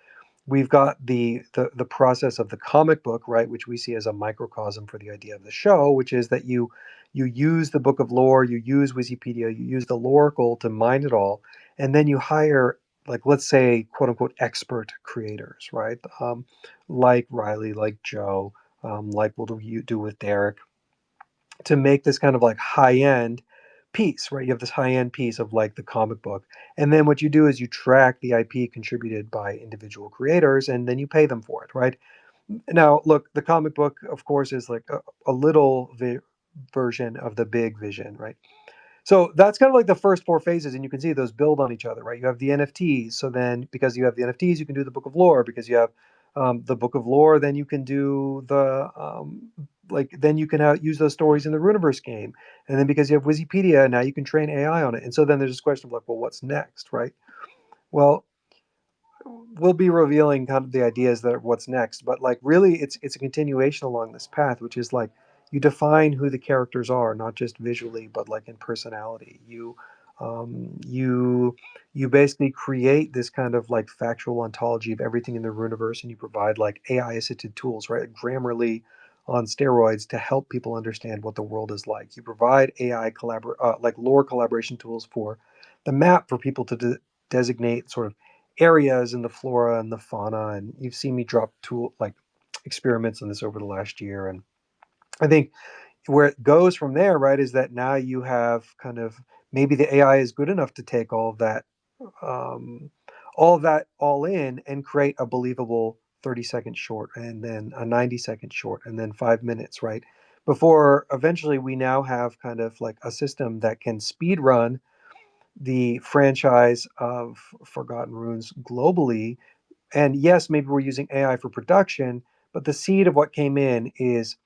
We've got the process of the comic book, right, which we see as a microcosm for the idea of the show, which is that you use the book of lore, you use Wikipedia, you use the Loracle to mine it all, and then you hire, like, let's say, quote unquote expert creators, right? Like Riley, like Joe, like what do you do with Derek, to make this kind of like high end piece, right? You have this high end piece of like the comic book. And then what you do is you track the IP contributed by individual creators and then you pay them for it, right? Now, look, the comic book, of course, is like a little version of the big vision, right? So that's kind of like the first four phases, and you can see those build on each other, right? You have the NFTs. So then, because you have the NFTs, you can do the Book of Lore. Because you have the Book of Lore, then you can do then you can use those stories in the Runiverse game. And then because you have Wikipedia, now you can train AI on it. And so then there's this question of like, well, what's next, right? Well, we'll be revealing kind of the ideas that what's next, but like really, it's a continuation along this path, which is like you define who the characters are, not just visually, but like in personality. You basically create this kind of like factual ontology of everything in the Runiverse, and you provide like AI assisted tools, right? Like Grammarly on steroids to help people understand what the world is like. You provide AI like lore collaboration tools for the map for people to designate sort of areas in the flora and the fauna. And you've seen me drop tool like experiments on this over the last year. And I think where it goes from there, right, is that now you have kind of maybe the AI is good enough to take um, all of that all in and create a believable 30-second short, and then a 90-second short, and then 5 minutes, right? Before eventually we now have kind of like a system that can speed run the franchise of Forgotten Runes globally. And yes, maybe we're using AI for production, but the seed of what came in is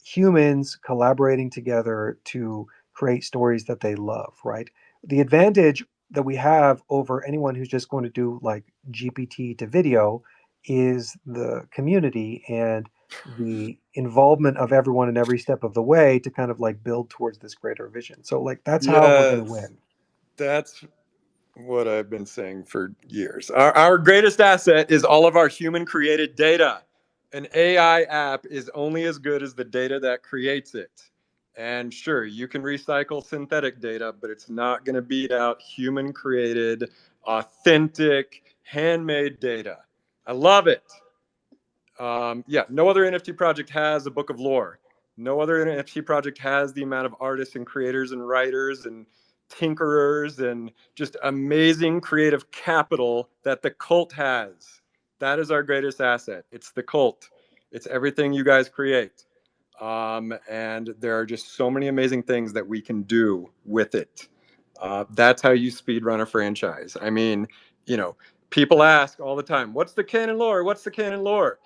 humans collaborating together to create stories that they love, right? The advantage that we have over anyone who's just going to do like GPT to video is the community and the involvement of everyone in every step of the way to kind of like build towards this greater vision. So like that's how we're going to Yes, win. that's what I've been saying for years. Our greatest asset is all of our human created data. An AI app is only as good as the data that creates it. And sure, you can recycle synthetic data, but it's not going to beat out human created, authentic, handmade data. I love it. Yeah, no other NFT project has a book of lore. No other NFT project has the amount of artists and creators and writers and tinkerers and just amazing creative capital that the cult has. That is our greatest asset. It's the cult. It's everything you guys create. And there are just so many amazing things that we can do with it. That's how you speedrun a franchise. I mean, you know, people ask all the time, what's the canon lore? What's the canon lore?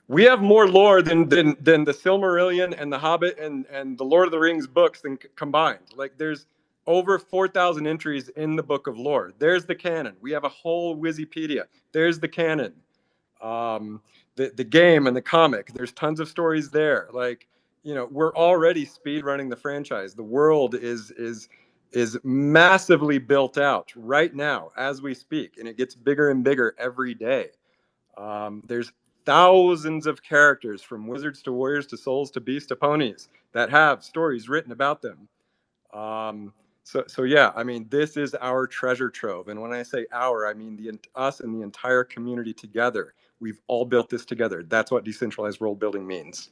We have more lore than the Silmarillion and the Hobbit and the Lord of the Rings books than combined. Like there's over 4,000 entries in the book of lore. There's the canon. We have a whole Wikipedia. There's the canon. The game and the comic. There's tons of stories there. Like we're already speed running the franchise. The world is massively built out right now as we speak, and it gets bigger and bigger every day. There's thousands of characters from wizards to warriors to souls to beasts to ponies that have stories written about them. So yeah, I mean, this is our treasure trove. And when I say our, I mean us and the entire community together. We've all built this together. That's what decentralized world building means.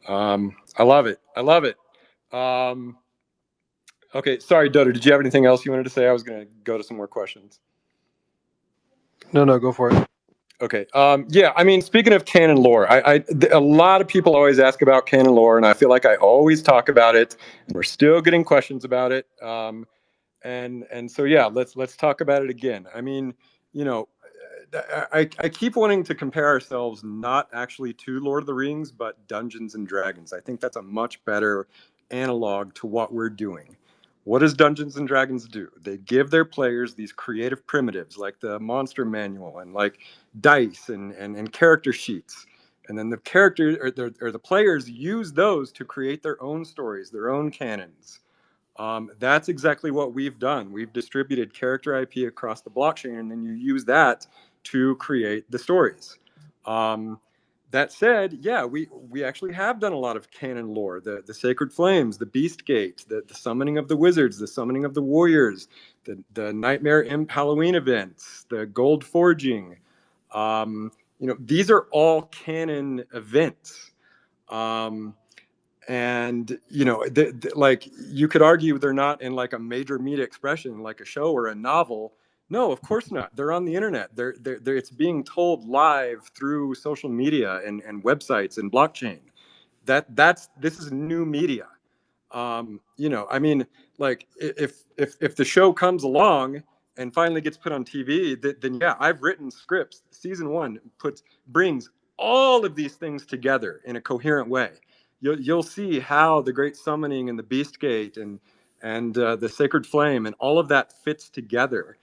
I love it. I love it. Okay, sorry, Dotta, did you have anything else you wanted to say? I was going to go to some more questions. No, go for it. Okay. Yeah. I mean, speaking of canon lore, a lot of people always ask about canon lore, and I feel like I always talk about it, and we're still getting questions about it. And so yeah, let's talk about it again. I mean, you know, I keep wanting to compare ourselves not actually to Lord of the Rings, but Dungeons and Dragons. I think that's a much better analog to what we're doing. What does Dungeons and Dragons do? They give their players these creative primitives like the monster manual and like dice and character sheets. And then the characters or the players use those to create their own stories, their own canons. That's exactly what we've done. We've distributed character IP across the blockchain, and then you use that to create the stories. That said, yeah, we actually have done a lot of canon lore. The Sacred Flames, the Beast Gate, the summoning of the wizards, the summoning of the warriors, the Nightmare Imp Halloween events, the gold forging. These are all canon events. And like you could argue they're not in like a major media expression like a show or a novel. No, of course not. They're on the internet. They're it's being told live through social media and websites and blockchain. This is new media. I mean, like if the show comes along and finally gets put on TV, then yeah, I've written scripts. Season 1 brings all of these things together in a coherent way. You'll see how the Great Summoning and the Beast Gate and the Sacred Flame and all of that fits together.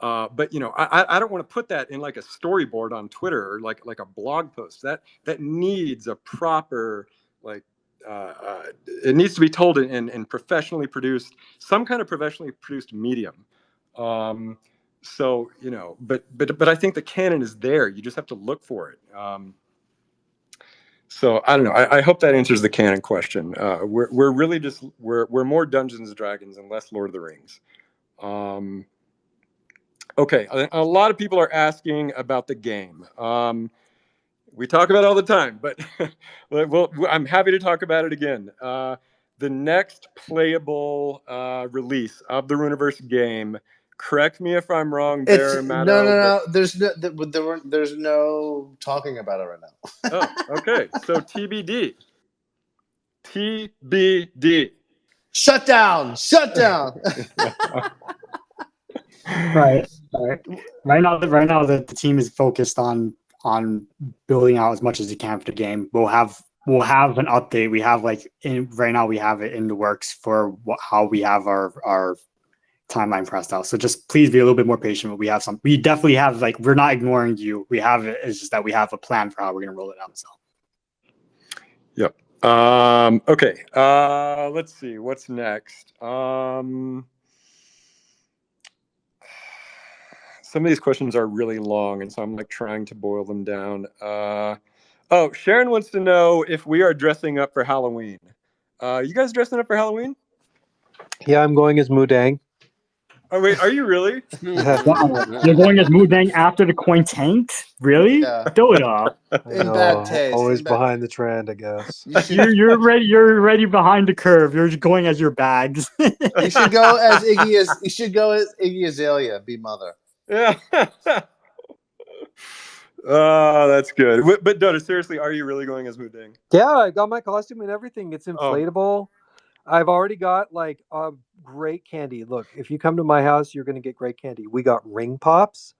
But you know, I don't want to put that in like a storyboard on Twitter or like a blog post. That needs a proper like it needs to be told in professionally produced, some kind of professionally produced medium. So you know, but I think the canon is there. You just have to look for it. So I don't know. I hope that answers the canon question. We're really just we're more Dungeons and Dragons and less Lord of the Rings. Okay, a lot of people are asking about the game. We talk about it all the time, but well, I'm happy to talk about it again. The next playable release of the Runiverse game. Correct me if I'm wrong, Bear, Matto. No. There's no talking about it right now. Oh, okay. So TBD. TBD. Shut down. Right. Right now, the team is focused on building out as much as they can for the game. We'll have an update. We have right now we have it in the works for how we have our timeline pressed out. So just please be a little bit more patient. But we definitely have we're not ignoring you. We have it. It's just that we have a plan for how we're going to roll it out. So. Yep. Okay. Let's see. What's next? Some of these questions are really long, and so I'm trying to boil them down. Oh, Sharon wants to know if we are dressing up for Halloween. You guys dressing up for Halloween? Yeah, I'm going as Mudang. Oh wait, are you really? Wow, you're going as Mudang after the coin tanked? Really? Yeah. Do it up. In bad taste. Always behind the trend, I guess. You're ready. You're ready behind the curve. You're going as your bags. You should go as Iggy Azalea, be mother. Yeah. Oh, that's good. But Dotta, seriously, are you really going as Mudang? Yeah, I got my costume and everything. It's inflatable. I've already got great candy. Look, if you come to my house, you're gonna get great candy. We got ring pops.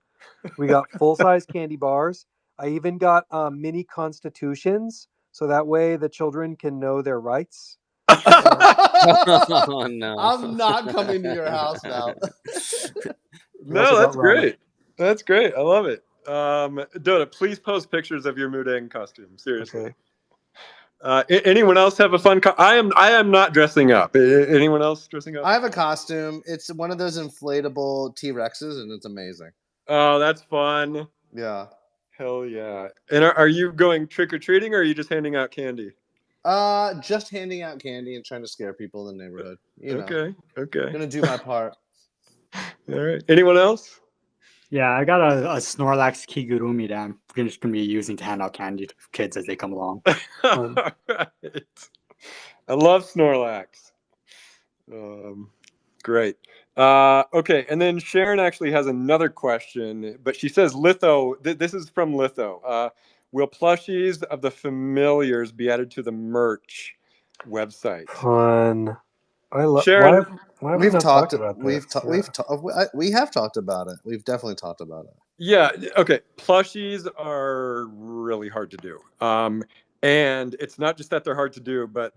We got full-size candy bars. I even got mini constitutions, so that way the children can know their rights. Oh no! I'm not coming to your house now. No, that's great. That's great. I love it. Dotta, please post pictures of your Mudang costume. Seriously. Okay. Anyone else have a fun? I am not dressing up. Anyone else dressing up? I have a costume. It's one of those inflatable T-Rexes, and it's amazing. Oh, that's fun. Yeah. Hell yeah. And are you going trick-or-treating, or are you just handing out candy? Just handing out candy and trying to scare people in the neighborhood. Okay. I'm gonna do my part. All right. Anyone else? Yeah, I got a Snorlax Kigurumi that I'm just going to be using to hand out candy to kids as they come along. All right. I love Snorlax. Great. Okay, and then Sharon actually has another question, but she says, Litho, this is from Litho. Will plushies of the familiars be added to the merch website? Fun. Sharon, we have talked about it. We've definitely talked about it. Yeah. Okay. Plushies are really hard to do. And it's not just that they're hard to do, but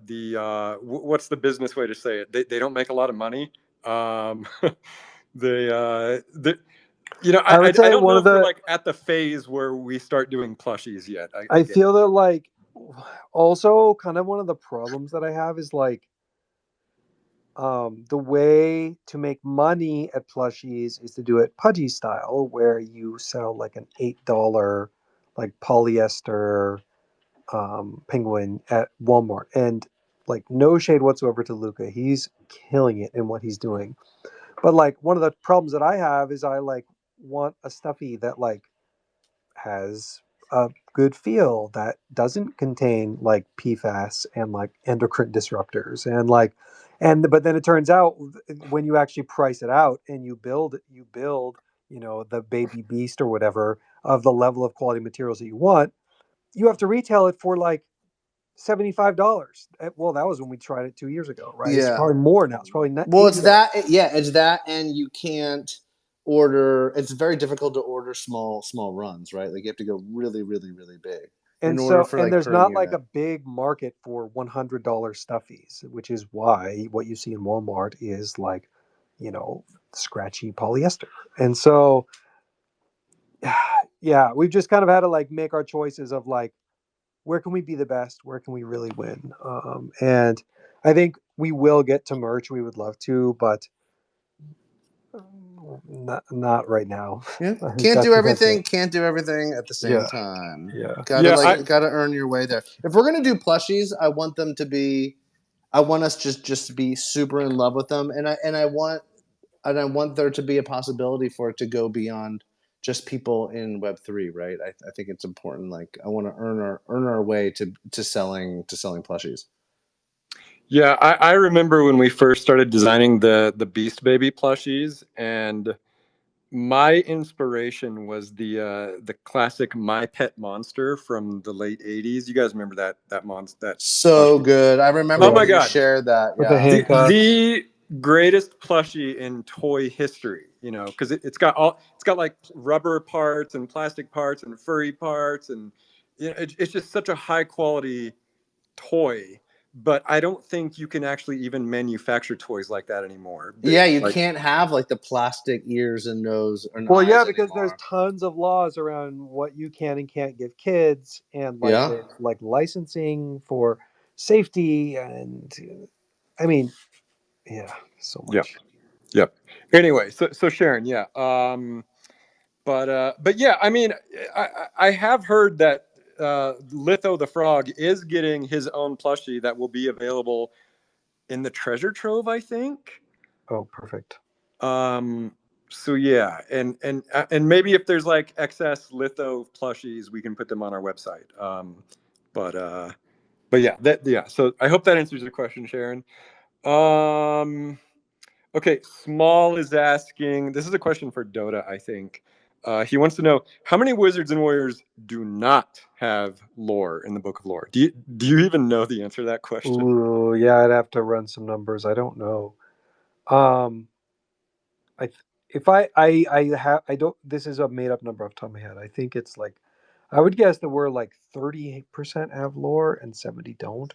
what's the business way to say it? They don't make a lot of money. I would say I don't know if we're at the phase where we start doing plushies yet. I feel that also kind of one of the problems that I have is the way to make money at plushies is to do it pudgy style, where you sell an $8 polyester penguin at Walmart. And no shade whatsoever to Luca, he's killing it in what he's doing. But one of the problems that I have is I want a stuffy that has a good feel, that doesn't contain PFAS and endocrine disruptors but then it turns out when you actually price it out and you build the baby beast or whatever of the level of quality materials that you want, you have to retail it for $75. Well, that was when we tried it 2 years ago, right? Yeah. It's probably more now. It's probably not. Well, it's that. Yeah, it's that, and you can't order. It's very difficult to order small runs, right? You have to go really, really, really big. And there's not a big market for $100 stuffies, which is why what you see in Walmart is scratchy polyester. And so, yeah, we've just kind of had to like make our choices of like, where can we be the best? Where can we really win? And I think we will get to merch. We would love to, but not right now. Yeah, I think can't do that's it. everything. Can't do everything at the same Yeah, time. yeah. Gotta earn your way there. If we're gonna do plushies, I want them to be. I want us just to be super in love with them, and I want there to be a possibility for it to go beyond just people in Web3, right? I think it's important. Like I want to earn our way to selling plushies. Yeah, I remember when we first started designing the Beast Baby plushies, and my inspiration was the classic My Pet Monster from the late '80s. You guys remember that monster, that So plushie? good. I remember Oh my when you god, shared that. With the Yeah. handcuffs. the greatest plushie in toy history. Because it's got like rubber parts and plastic parts and furry parts, and it's just such a high quality toy. But I don't think you can actually even manufacture toys like that anymore. Yeah, you Like, can't have like the plastic ears and nose and Well, yeah, eyes because there's anymore. tons of laws around what you can and can't give kids, and like Yeah. there's like licensing for safety, and I mean, yeah, so yeah, much. yeah. Anyway, so Sharon, yeah. But yeah, I mean, I have heard that Litho the Frog is getting his own plushie that will be available in the treasure trove, I think. Oh, perfect. So yeah, and maybe if there's like excess Litho plushies, we can put them on our website. But uh, but yeah. So I hope that answers your question, Sharon. Um, Okay, Small is asking. This is a question for Dotta, I think. He wants to know how many wizards and warriors do not have lore in the Book of Lore. Do you even know the answer to that question? Ooh, yeah, I'd have to run some numbers. I don't know. Um, I th- if I have I don't. This is a made up number off the top of my head. I think it's like, I would guess that we're like 38% have lore and 70 don't.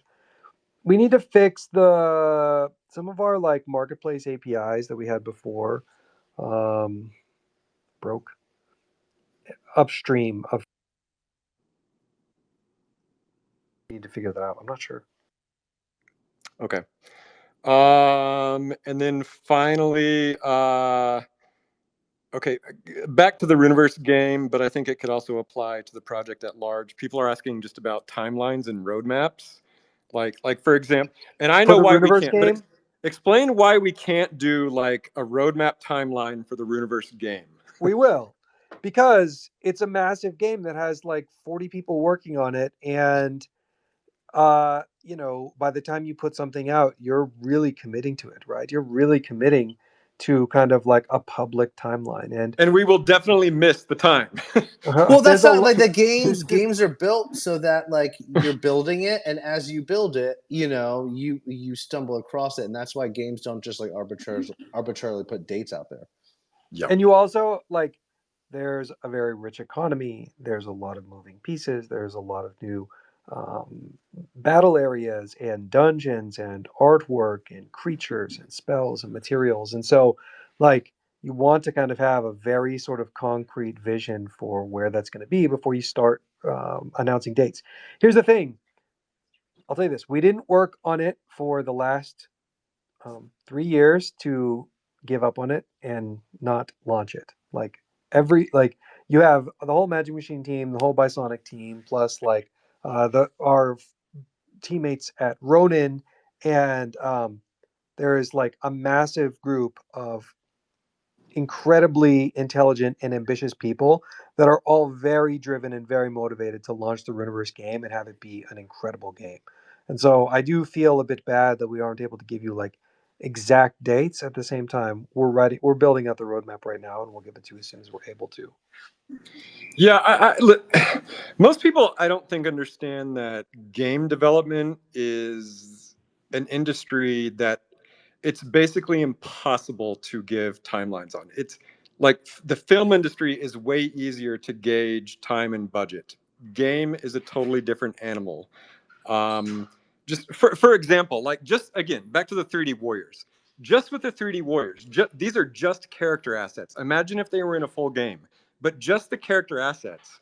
We need to fix the some of our like marketplace APIs that we had before. Um, broke upstream of. Need to figure that out. I'm not sure. Okay. And then finally, okay, back to the Runiverse game, but I think it could also apply to the project at large. People are asking just about timelines and roadmaps. Like for example, and I For know the why we Runiverse can't, but game, explain why we can't do like a roadmap timeline for the Runiverse game. we will, because it's a massive game that has like 40 people working on it, and by the time you put something out, you're really committing to it, right? You're really committing to kind of like a public timeline, and And we will definitely miss the time. Well, there's that's a not lot. like the games are built so that like you're building it, and as you build it, you stumble across it, and that's why games don't just like arbitrarily put dates out there. Yep. And you also like, there's a very rich economy, there's a lot of moving pieces, there's a lot of new battle areas and dungeons and artwork and creatures and spells and materials, and so like you want to kind of have a very sort of concrete vision for where that's going to be before you start announcing dates. Here's the thing, I'll tell you this: we didn't work on it for the last 3 years to give up on it and not launch it. Like you have the whole Magic Machine team, the whole Bisonic team, plus like the our teammates at Ronin, and there is like a massive group of incredibly intelligent and ambitious people that are all very driven and very motivated to launch the Runiverse game and have it be an incredible game. And so I do feel a bit bad that we aren't able to give you like exact dates. At the same time, we're building out the roadmap right now, and we'll give it to you as soon as we're able to. Yeah, most people I don't think understand that game development is an industry that it's basically impossible to give timelines on. It's like the film industry is way easier to gauge time and budget. Game is a totally different animal. Just for example, like just again back to the 3D Warriors. just with the 3D warriors. These are just character assets. Imagine if they were in a full game, but just the character assets.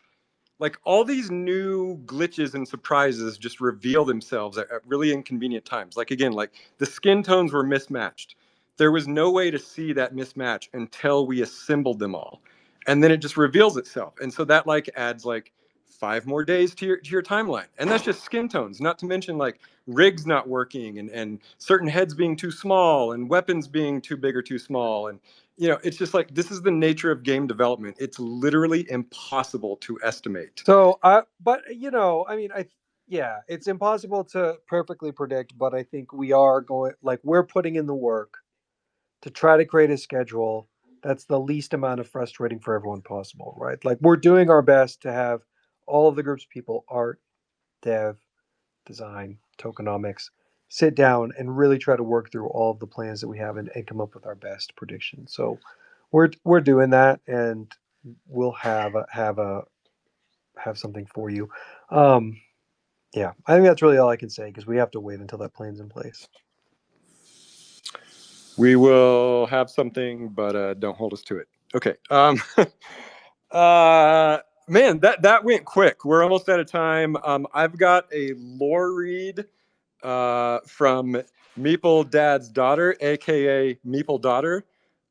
Like all these new glitches and surprises just reveal themselves at really inconvenient times. Like again, like the skin tones were mismatched. There was no way to see that mismatch until we assembled them all. And then it just reveals itself. And so that like adds like 5 more days to your timeline. And that's just skin tones, not to mention like rigs not working and certain heads being too small and weapons being too big or too small. And you know, it's just like, this is the nature of game development. It's literally impossible to estimate. So, but you know, I mean, yeah, it's impossible to perfectly predict, but I think we are going, like, we're putting in the work to try to create a schedule that's the least amount of frustrating for everyone possible, right? Like, we're doing our best to have all of the groups of people, art, dev, design, tokenomics, sit down and really try to work through all of the plans that we have and come up with our best predictions. So we're doing that, and we'll have something for you. Yeah, I think that's really all I can say because we have to wait until that plan's in place. We will have something, but don't hold us to it. Okay. Man, that went quick. We're almost out of time. I've got a lore read from Meeple Dad's daughter, aka Meeple Daughter.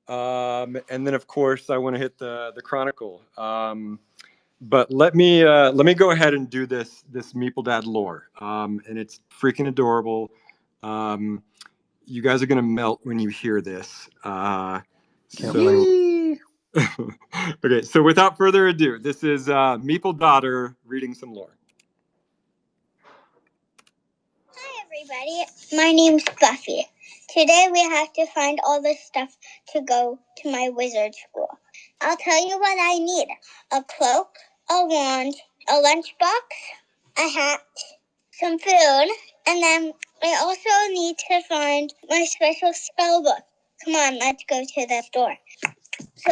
And then of course I want to hit the chronicle. But let me go ahead and do this Meeple Dad lore. And it's freaking adorable. You guys are gonna melt when you hear this. Okay, so without further ado, this is Meeple Daughter reading some lore. Hi everybody, my name's Buffy. Today we have to find all the stuff to go to my wizard school. I'll tell you what I need. A cloak, a wand, a lunchbox, a hat, some food, and then I also need to find my special spell book. Come on, let's go to the store. So,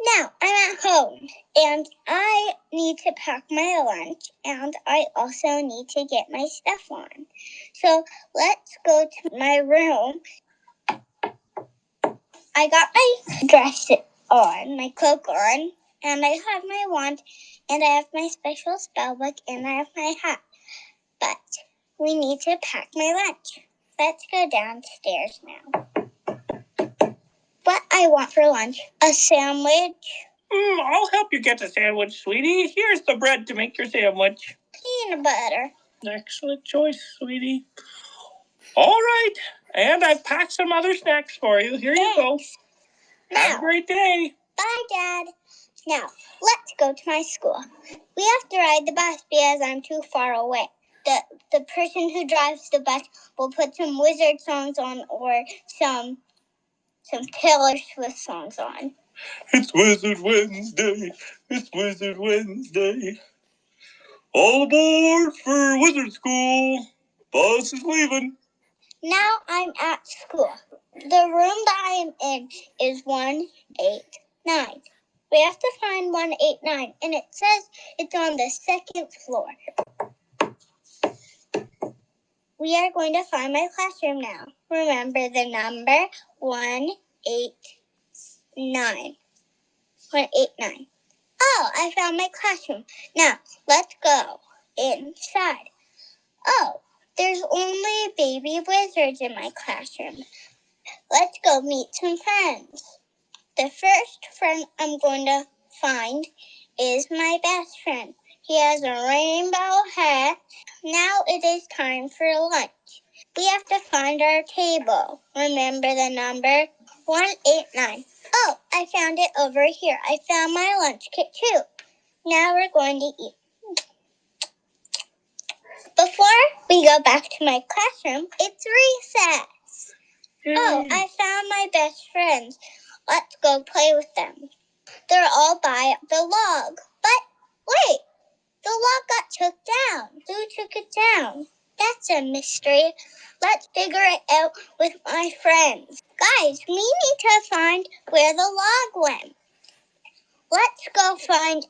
now I'm at home, and I need to pack my lunch, and I also need to get my stuff on. So, let's go to my room. I got my dress on, my cloak on, and I have my wand, and I have my special spell book, and I have my hat. But we need to pack my lunch. Let's go downstairs now. What I want for lunch? A sandwich. I'll help you get a sandwich, sweetie. Here's the bread to make your sandwich. Peanut butter. Excellent choice, sweetie. All right, and I've packed some other snacks for you. Here you go. Have a great day. Bye, Dad. Now, let's go to my school. We have to ride the bus because I'm too far away. The person who drives the bus will put some wizard songs on or some Taylor Swift songs on. It's Wizard Wednesday. It's Wizard Wednesday. All aboard for Wizard School. Bus is leaving. Now I'm at school. The room that I'm in is 189. We have to find 189, and it says it's on the second floor. We are going to find my classroom now. Remember the number 189. 189. Oh, I found my classroom. Now, let's go inside. Oh, there's only baby wizards in my classroom. Let's go meet some friends. The first friend I'm going to find is my best friend. He has a rainbow hat. Now it is time for lunch. We have to find our table. Remember the number 189. Oh, I found it over here. I found my lunch kit too. Now we're going to eat. Before we go back to my classroom, it's recess. Oh, I found my best friends. Let's go play with them. They're all by the log. But wait, the log got took down. Who took it down? That's a mystery. Let's figure it out with my friends. Guys, we need to find where the log went. Let's go find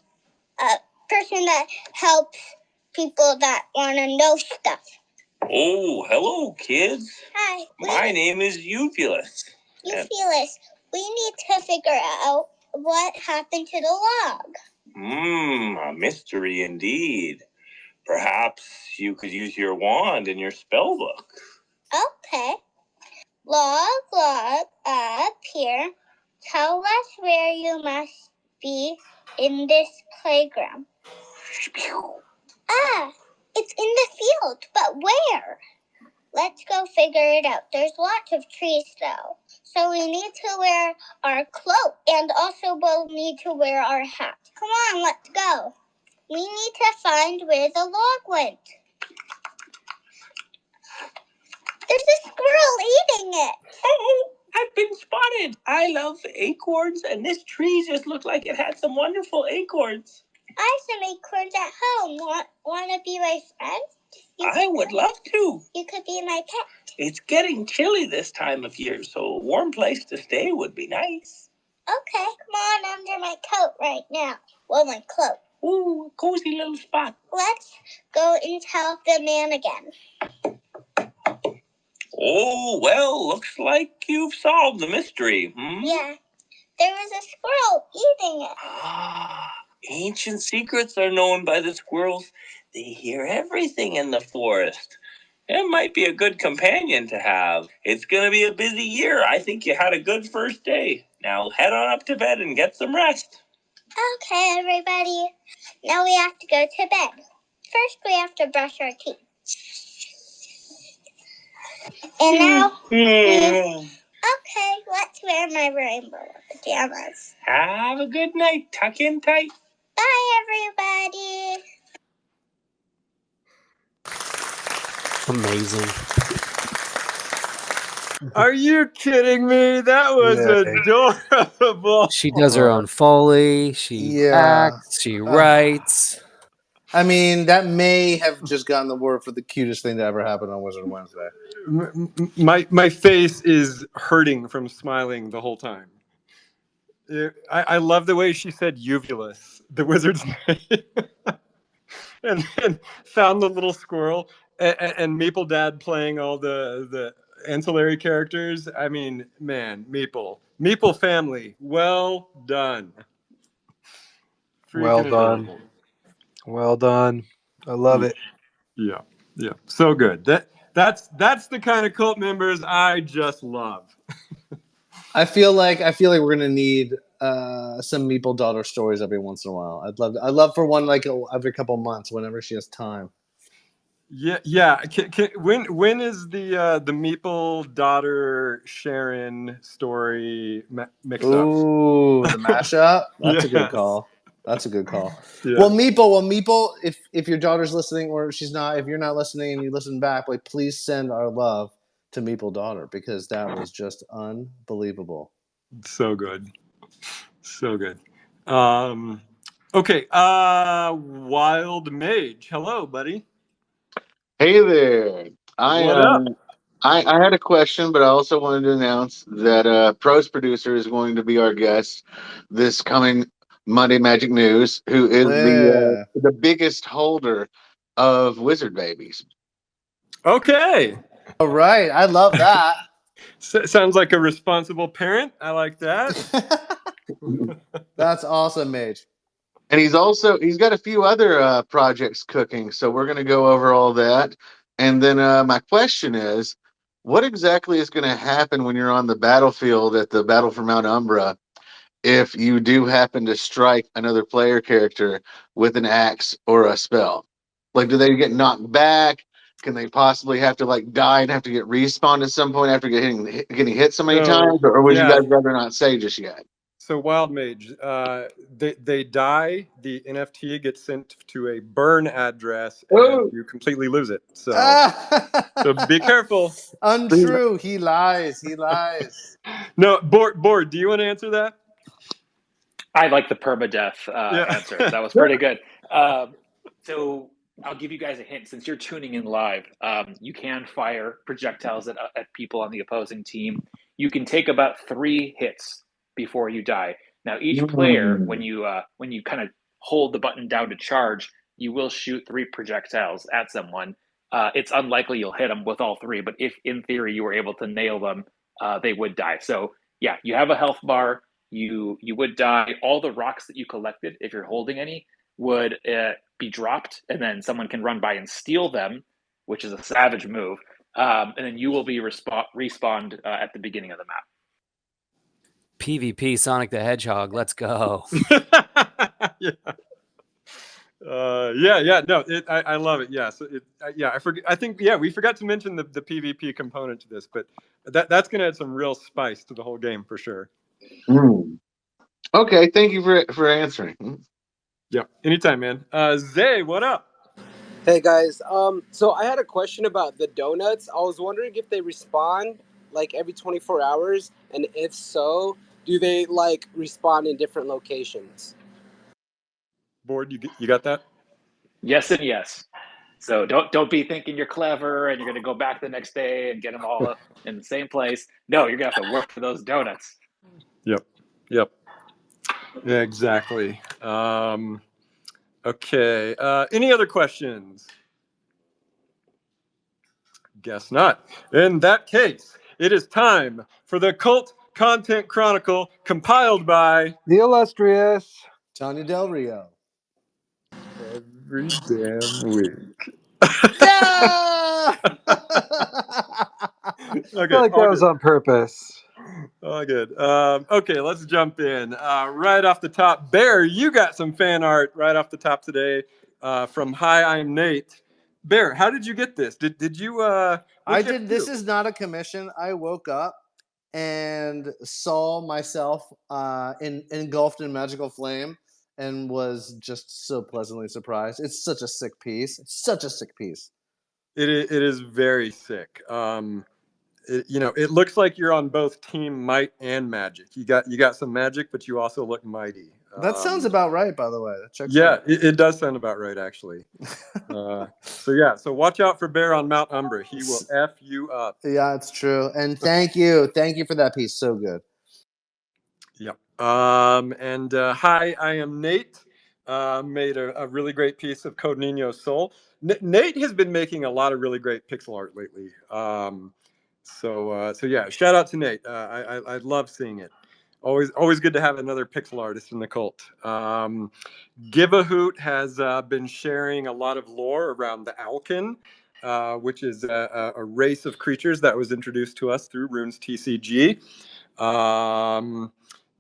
a person that helps people that want to know stuff. Oh, hello, kids. Hi. My name is Euphilis. Euphilis, we need to figure out what happened to the log. A mystery indeed. Perhaps you could use your wand in your spell book. Okay. Log, up here. Tell us where you must be in this playground. It's in the field, but where? Let's go figure it out. There's lots of trees, though. So we need to wear our cloak, and also we'll need to wear our hat. Come on, let's go. We need to find where the log went. There's a squirrel eating it. Oh, I've been spotted. I love acorns, and this tree just looked like it had some wonderful acorns. I have some acorns at home. Want to be my friend? I would love to. You could be my pet. It's getting chilly this time of year, so a warm place to stay would be nice. Okay, come on under my coat right now. Well, my cloak. Ooh, a cozy little spot. Let's go and tell the man again. Oh, well, looks like you've solved the mystery. Yeah, there was a squirrel eating it. Ancient secrets are known by the squirrels. They hear everything in the forest. It might be a good companion to have. It's going to be a busy year. I think you had a good first day. Now head on up to bed and get some rest. Okay, everybody. Now we have to go to bed. First, we have to brush our teeth. And now, okay, let's wear my rainbow pajamas. Have a good night. Tuck in tight. Bye, everybody. Amazing. Are you kidding me? That was adorable. She does her own Foley. She acts. She writes. I mean, that may have just gotten the word for the cutest thing to ever happen on Wizard Wednesday. My face is hurting from smiling the whole time. I love the way she said uvulus, the wizard's name, and then found the little squirrel and Maple Dad playing all the ancillary characters. I mean, man, Maple family, well done. Well done. Adorable. Well done. I love it. Yeah, so good. That's the kind of cult members I just love. I feel like we're gonna need some Meeple daughter stories every once in a while. I'd love for one like every couple months, whenever she has time. Yeah. When is the Meeple daughter Sharon story mix up? Ooh, the mashup. That's a good Yes. call. That's a good call. Yeah. Well, Meeple, if your daughter's listening or she's not, if you're not listening and you listen back, like please send our love to Meeple daughter, because that was just unbelievable. So good. Okay. Wild Mage. Hello, buddy. Hey there. What up? I had a question, but I also wanted to announce that Pros Producer is going to be our guest this coming Monday Magic News, who is the biggest holder of Wizard Babies. Okay. All right. I love that. Sounds like a responsible parent. I like that. That's awesome, Mage. And he's got a few other projects cooking, so we're going to go over all that. And then my question is, what exactly is going to happen when you're on the battlefield at the Battle for Mount Umbra if you do happen to strike another player character with an axe or a spell? Like, do they get knocked back? Can they possibly have to like die and have to get respawned at some point after getting hit so many times? Or would you guys rather not say just yet? So Wild Mage, they die. The NFT gets sent to a burn address, and you completely lose it. So be careful. Untrue. He lies. No, Board. Do you want to answer that? I like the permadeath answer. That was pretty good. So I'll give you guys a hint. Since you're tuning in live, you can fire projectiles at people on the opposing team. You can take about 3 hits before you die. Now, each player, when you kind of hold the button down to charge, you will shoot 3 projectiles at someone. it's unlikely you'll hit them with all three. But if in theory you were able to nail them, they would die. So yeah, you have a health bar. You would die. All the rocks that you collected, if you're holding any, would be dropped, and then someone can run by and steal them, which is a savage move. And then you will be respawned at the beginning of the map. PvP Sonic the Hedgehog. Let's go. Yeah. Yeah. No, I love it. Yeah. So I forget. I think we forgot to mention the PvP component to this, but that's gonna add some real spice to the whole game for sure. Okay, thank you for answering. Yeah. Anytime, man. Zay, what up? Hey guys, so I had a question about the donuts. I was wondering if they respawn like every 24 hours, and if so, do they like respawn in different locations? Board, you got that? Yes and yes. So don't be thinking you're clever and you're going to go back the next day and get them all in the same place. No, you're going to have to work for those donuts. Yep. Yeah, exactly. Okay. Any other questions? Guess not. In that case, it is time for the Cult Content Chronicle compiled by the illustrious Tanya Del Rio. every damn week. Yeah! I Okay, feel like all that was good. on purpose. All good. Okay, let's jump in. Right off the top, Bear, you got some fan art right off the top today from Hi, I'm Nate. Bear, how did you get this? Did you? I did. This is not a commission. I woke up and saw myself engulfed in magical flame and was just so pleasantly surprised. It's such a sick piece. It's such a sick piece. It is very sick. It looks like you're on both Team Might and Magic. You got some magic, but you also look mighty. That sounds about right, by the way. That checks Yeah, out. it does sound about right, actually. So watch out for Bear on Mount Umbra. He will F you up. Yeah, it's true. And thank you for that piece. So good. Yep. Hi, I am Nate. Made a really great piece of Code Nino's Soul. Nate has been making a lot of really great pixel art lately. So yeah, shout out to Nate. I love seeing it. Always good to have another pixel artist in the cult. Give a Hoot has been sharing a lot of lore around the Alkin, which is a race of creatures that was introduced to us through Rune's TCG.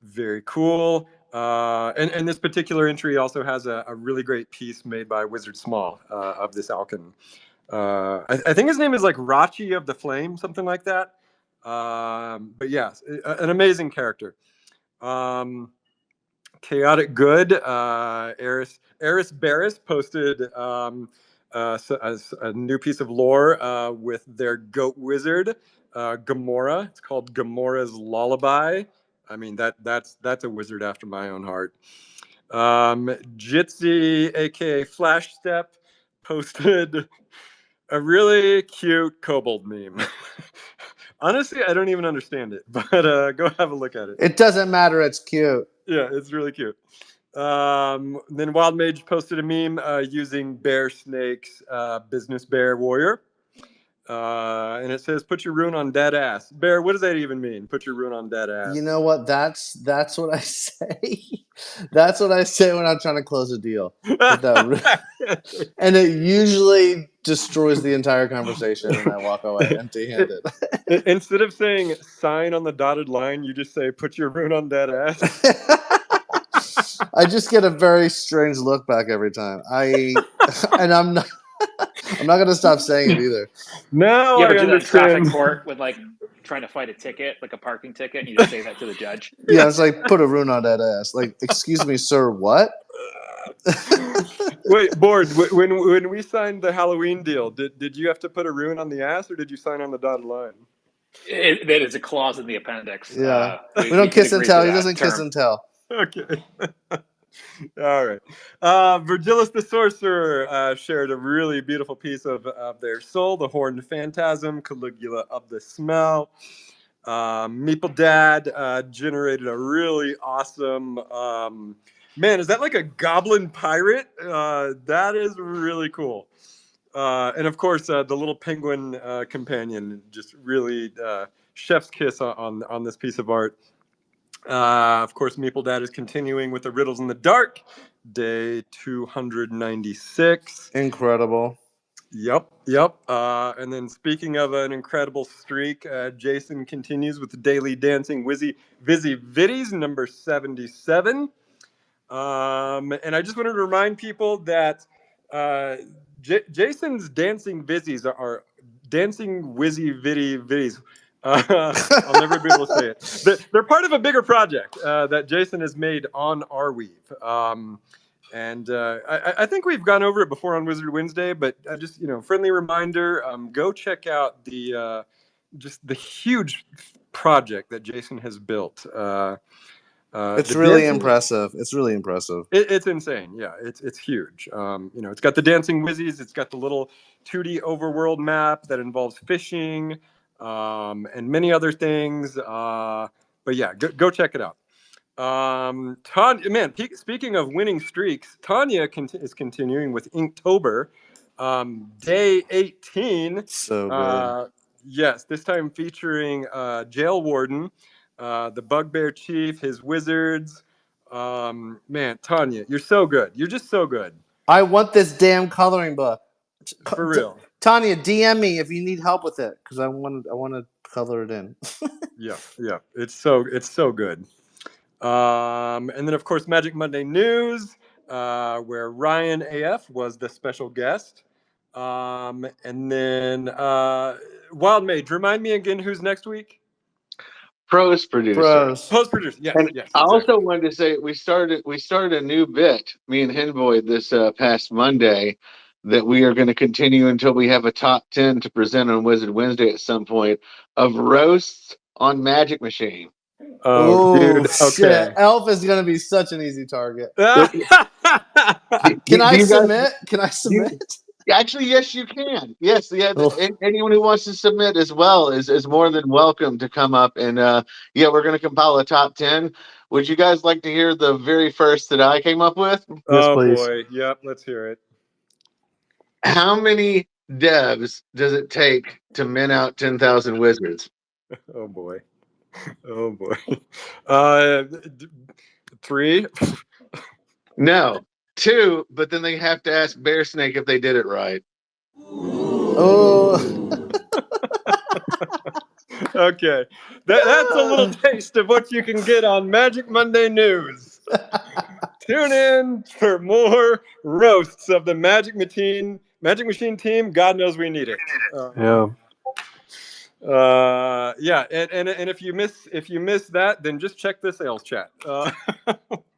Very cool. And this particular entry also has a really great piece made by Wizard Small of this Alkin. I think his name is like Rachi of the Flame, something like that. But yeah, an amazing character. Chaotic Good, Eris Barris posted a new piece of lore with their goat wizard, Gamora. It's called Gamora's Lullaby. I mean, that's a wizard after my own heart. Jitsi, aka Flash Step, posted a really cute kobold meme. Honestly, I don't even understand it, but go have a look at it. It doesn't matter. It's cute. Yeah, it's really cute. Then Wild Mage posted a meme using Bearsnake's Business Bear Warrior. And it says, "Put your rune on dead ass." Bear, what does that even mean? Put your rune on dead ass. You know what? That's what I say. That's what I say when I'm trying to close a deal. And it usually destroys the entire conversation, and I walk away empty-handed. Instead of saying "sign on the dotted line," you just say "put your rune on dead ass." I just get a very strange look back every time. And I'm not going to stop saying it either. Now You ever I do that in understand. traffic court with like trying to fight a ticket, like a parking ticket, and you just say that to the judge? Yeah, it's like, put a rune on that ass. Like, excuse me, sir, what? Wait, Board, when we signed the Halloween deal, did you have to put a rune on the ass, or did you sign on the dotted line? That is a clause in the appendix. Yeah. We don't kiss and agree tell. to He that doesn't kiss term. and tell. Okay. All right. Virgilus the Sorcerer shared a really beautiful piece of their soul, the Horned Phantasm, Caligula of the Smell. Meeple Dad generated a really awesome... man, is that like a goblin pirate? That is really cool. And of course, the little penguin companion, just really chef's kiss on this piece of art. Of course, Meeple Dad is continuing with the Riddles in the Dark, day 296. Incredible. Yep. And then speaking of an incredible streak, Jason continues with the Daily Dancing Vizzy Viddies, number 77. And I just wanted to remind people that Jason's dancing vizzies are dancing wizzy viddies. I'll never be able to say it. They're part of a bigger project that Jason has made on Arweave. And I think we've gone over it before on Wizard Wednesday, but just friendly reminder: go check out the just the huge project that Jason has built. It's the really dancing, impressive. It's really impressive. It's insane. Yeah, it's huge. It's got the dancing wizzies. It's got the little 2D overworld map that involves fishing and many other things. But yeah, go check it out. Tanya, man, speaking of winning streaks, Tanya is continuing with Inktober, day 18. So good. Yes, this time featuring Jail Warden, the Bugbear Chief, his wizards. Man, Tanya, you're so good. You're just so good. I want this damn coloring book. For real. Tanya, DM me if you need help with it, because I want to color it in. Yeah. It's so good. And then of course Magic Monday News, where Ryan AF was the special guest. And then Wild Mage, remind me again who's next week? Post producer. Post producer. Yes. And yes. I Exactly. also wanted to say we started a new bit, me and Henvoy, this past Monday, that we are going to continue until we have a top 10 to present on Wizard Wednesday at some point, of roasts on Magic Machine. Oh, dude. Okay. Shit. Elf is going to be such an easy target. Can I submit? Can I submit? Actually, yes, you can. Yes, yeah. Oh. Anyone who wants to submit as well is more than welcome to come up. And yeah, we're going to compile a top 10. Would you guys like to hear the very first that I came up with? Yes, oh please. boy. Yep. Let's hear it. How many devs does it take to min out 10,000 wizards? Oh boy. Oh boy. 3. No, 2. But then they have to ask Bearsnake if they did it right. Oh. Okay. That's a little taste of what you can get on Magic Monday News. Tune in for more roasts of the Magic Machine team. God knows we need it. Yeah, and if you miss that, then just check the sales chat.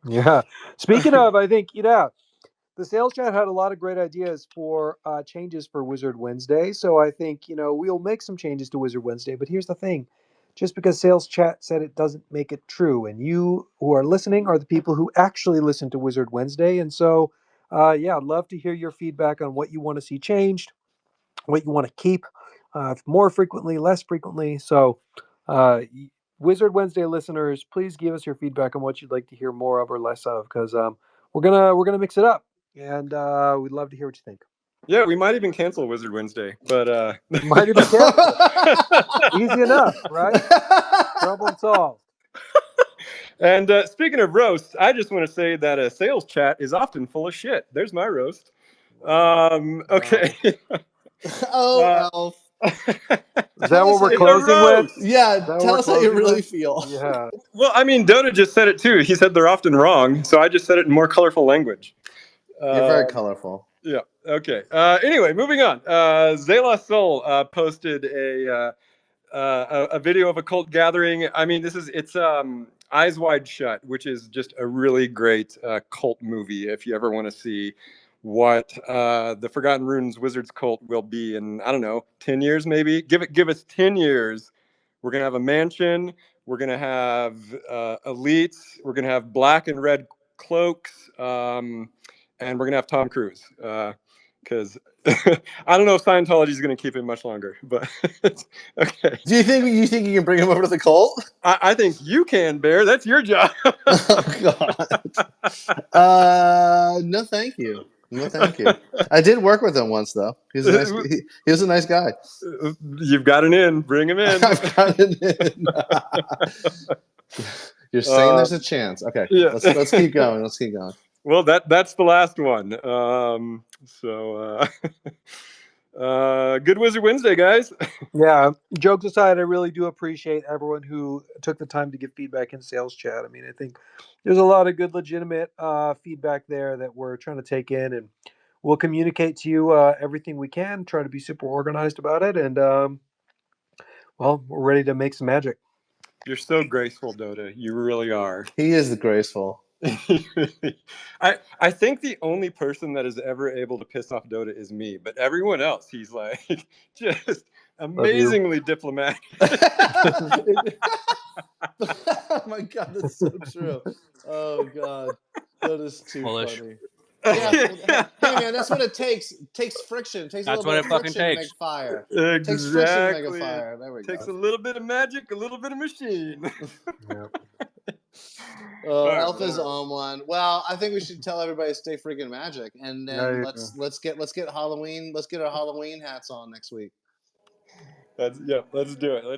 Yeah. Speaking of, I think the sales chat had a lot of great ideas for changes for Wizard Wednesday. So I think we'll make some changes to Wizard Wednesday. But here's the thing: just because sales chat said it doesn't make it true. And you who are listening are the people who actually listen to Wizard Wednesday. And so, yeah, I'd love to hear your feedback on what you want to see changed, what you want to keep more frequently, less frequently. So, Wizard Wednesday listeners, please give us your feedback on what you'd like to hear more of or less of, because we're gonna mix it up, and we'd love to hear what you think. Yeah, we might even cancel Wizard Wednesday, but might even cancel it. Easy enough, right? Problem solved. And speaking of roasts, I just want to say that a sales chat is often full of shit. There's my roast. Okay. Elf. Is that what we're closing with? Yeah, tell us how you really feel. Yeah. Well, I mean, Dotta just said it too. He said they're often wrong, so I just said it in more colorful language. You're very colorful. Yeah. Okay. Anyway, moving on. Zayla Soul posted a video of a cult gathering. I mean, it's Eyes Wide Shut, which is just a really great cult movie. If you ever want to see what the Forgotten Runes Wizards cult will be in, I don't know, 10 years maybe. Give us 10 years. We're gonna have a mansion. We're gonna have elites. We're gonna have black and red cloaks, and we're gonna have Tom Cruise. Because I don't know if Scientology is going to keep him much longer, but okay. Do you think you can bring him over to the cult? I think you can, Bear. That's your job. Oh God. No, thank you. Well, thank you. I did work with him once, though. He was a nice. He was a nice guy. You've got an in. Bring him in. I've got it in. You're saying there's a chance. Okay, Yeah. let's keep going. Let's keep going. Well, that's the last one. Good Wizard Wednesday, guys. Yeah, jokes aside, I really do appreciate everyone who took the time to give feedback in sales chat. I mean, I think there's a lot of good, legitimate feedback there that we're trying to take in, and we'll communicate to you everything we can. Try to be super organized about it, and well, we're ready to make some magic. You're so graceful, Dotta. You really are. He is the graceful. I think the only person that is ever able to piss off Dotta is me, but everyone else, he's like just amazingly diplomatic. Oh my god, that's so true. Oh god, that is too Bullish. funny. Yeah, hey man, that's what it takes. It takes friction. It takes a That's little what bit it of fucking friction to takes. make fire. Exactly. It takes friction to make a fire. There we Takes go. a little bit of magic, a little bit of machine. Yeah. Elf is on one. Well, I think we should tell everybody to stay freaking magic, and then let's get Halloween. Let's get our Halloween hats on next week. Let's do it. Let's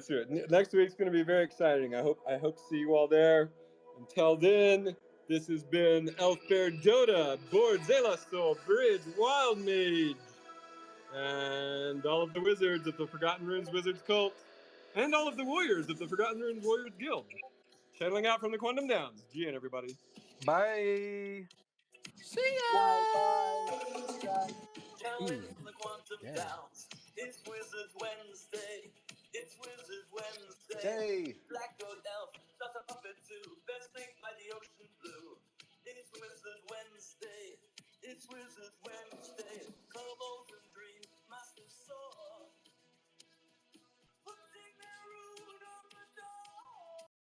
do it. Next week's going to be very exciting. I hope to see you all there. Until then, this has been Elf Bear Dotta, Board Zelasto, Bridge, Wild Mage, and all of the wizards of the Forgotten Runes Wizards Cult, and all of the warriors of the Forgotten Runes Warriors Guild. Channeling out from the Quantum Downs. GN, everybody. Bye. See ya. Bye. Channeling from the Quantum Downs. It's Wizard Wednesday. It's Wizard Wednesday. Day.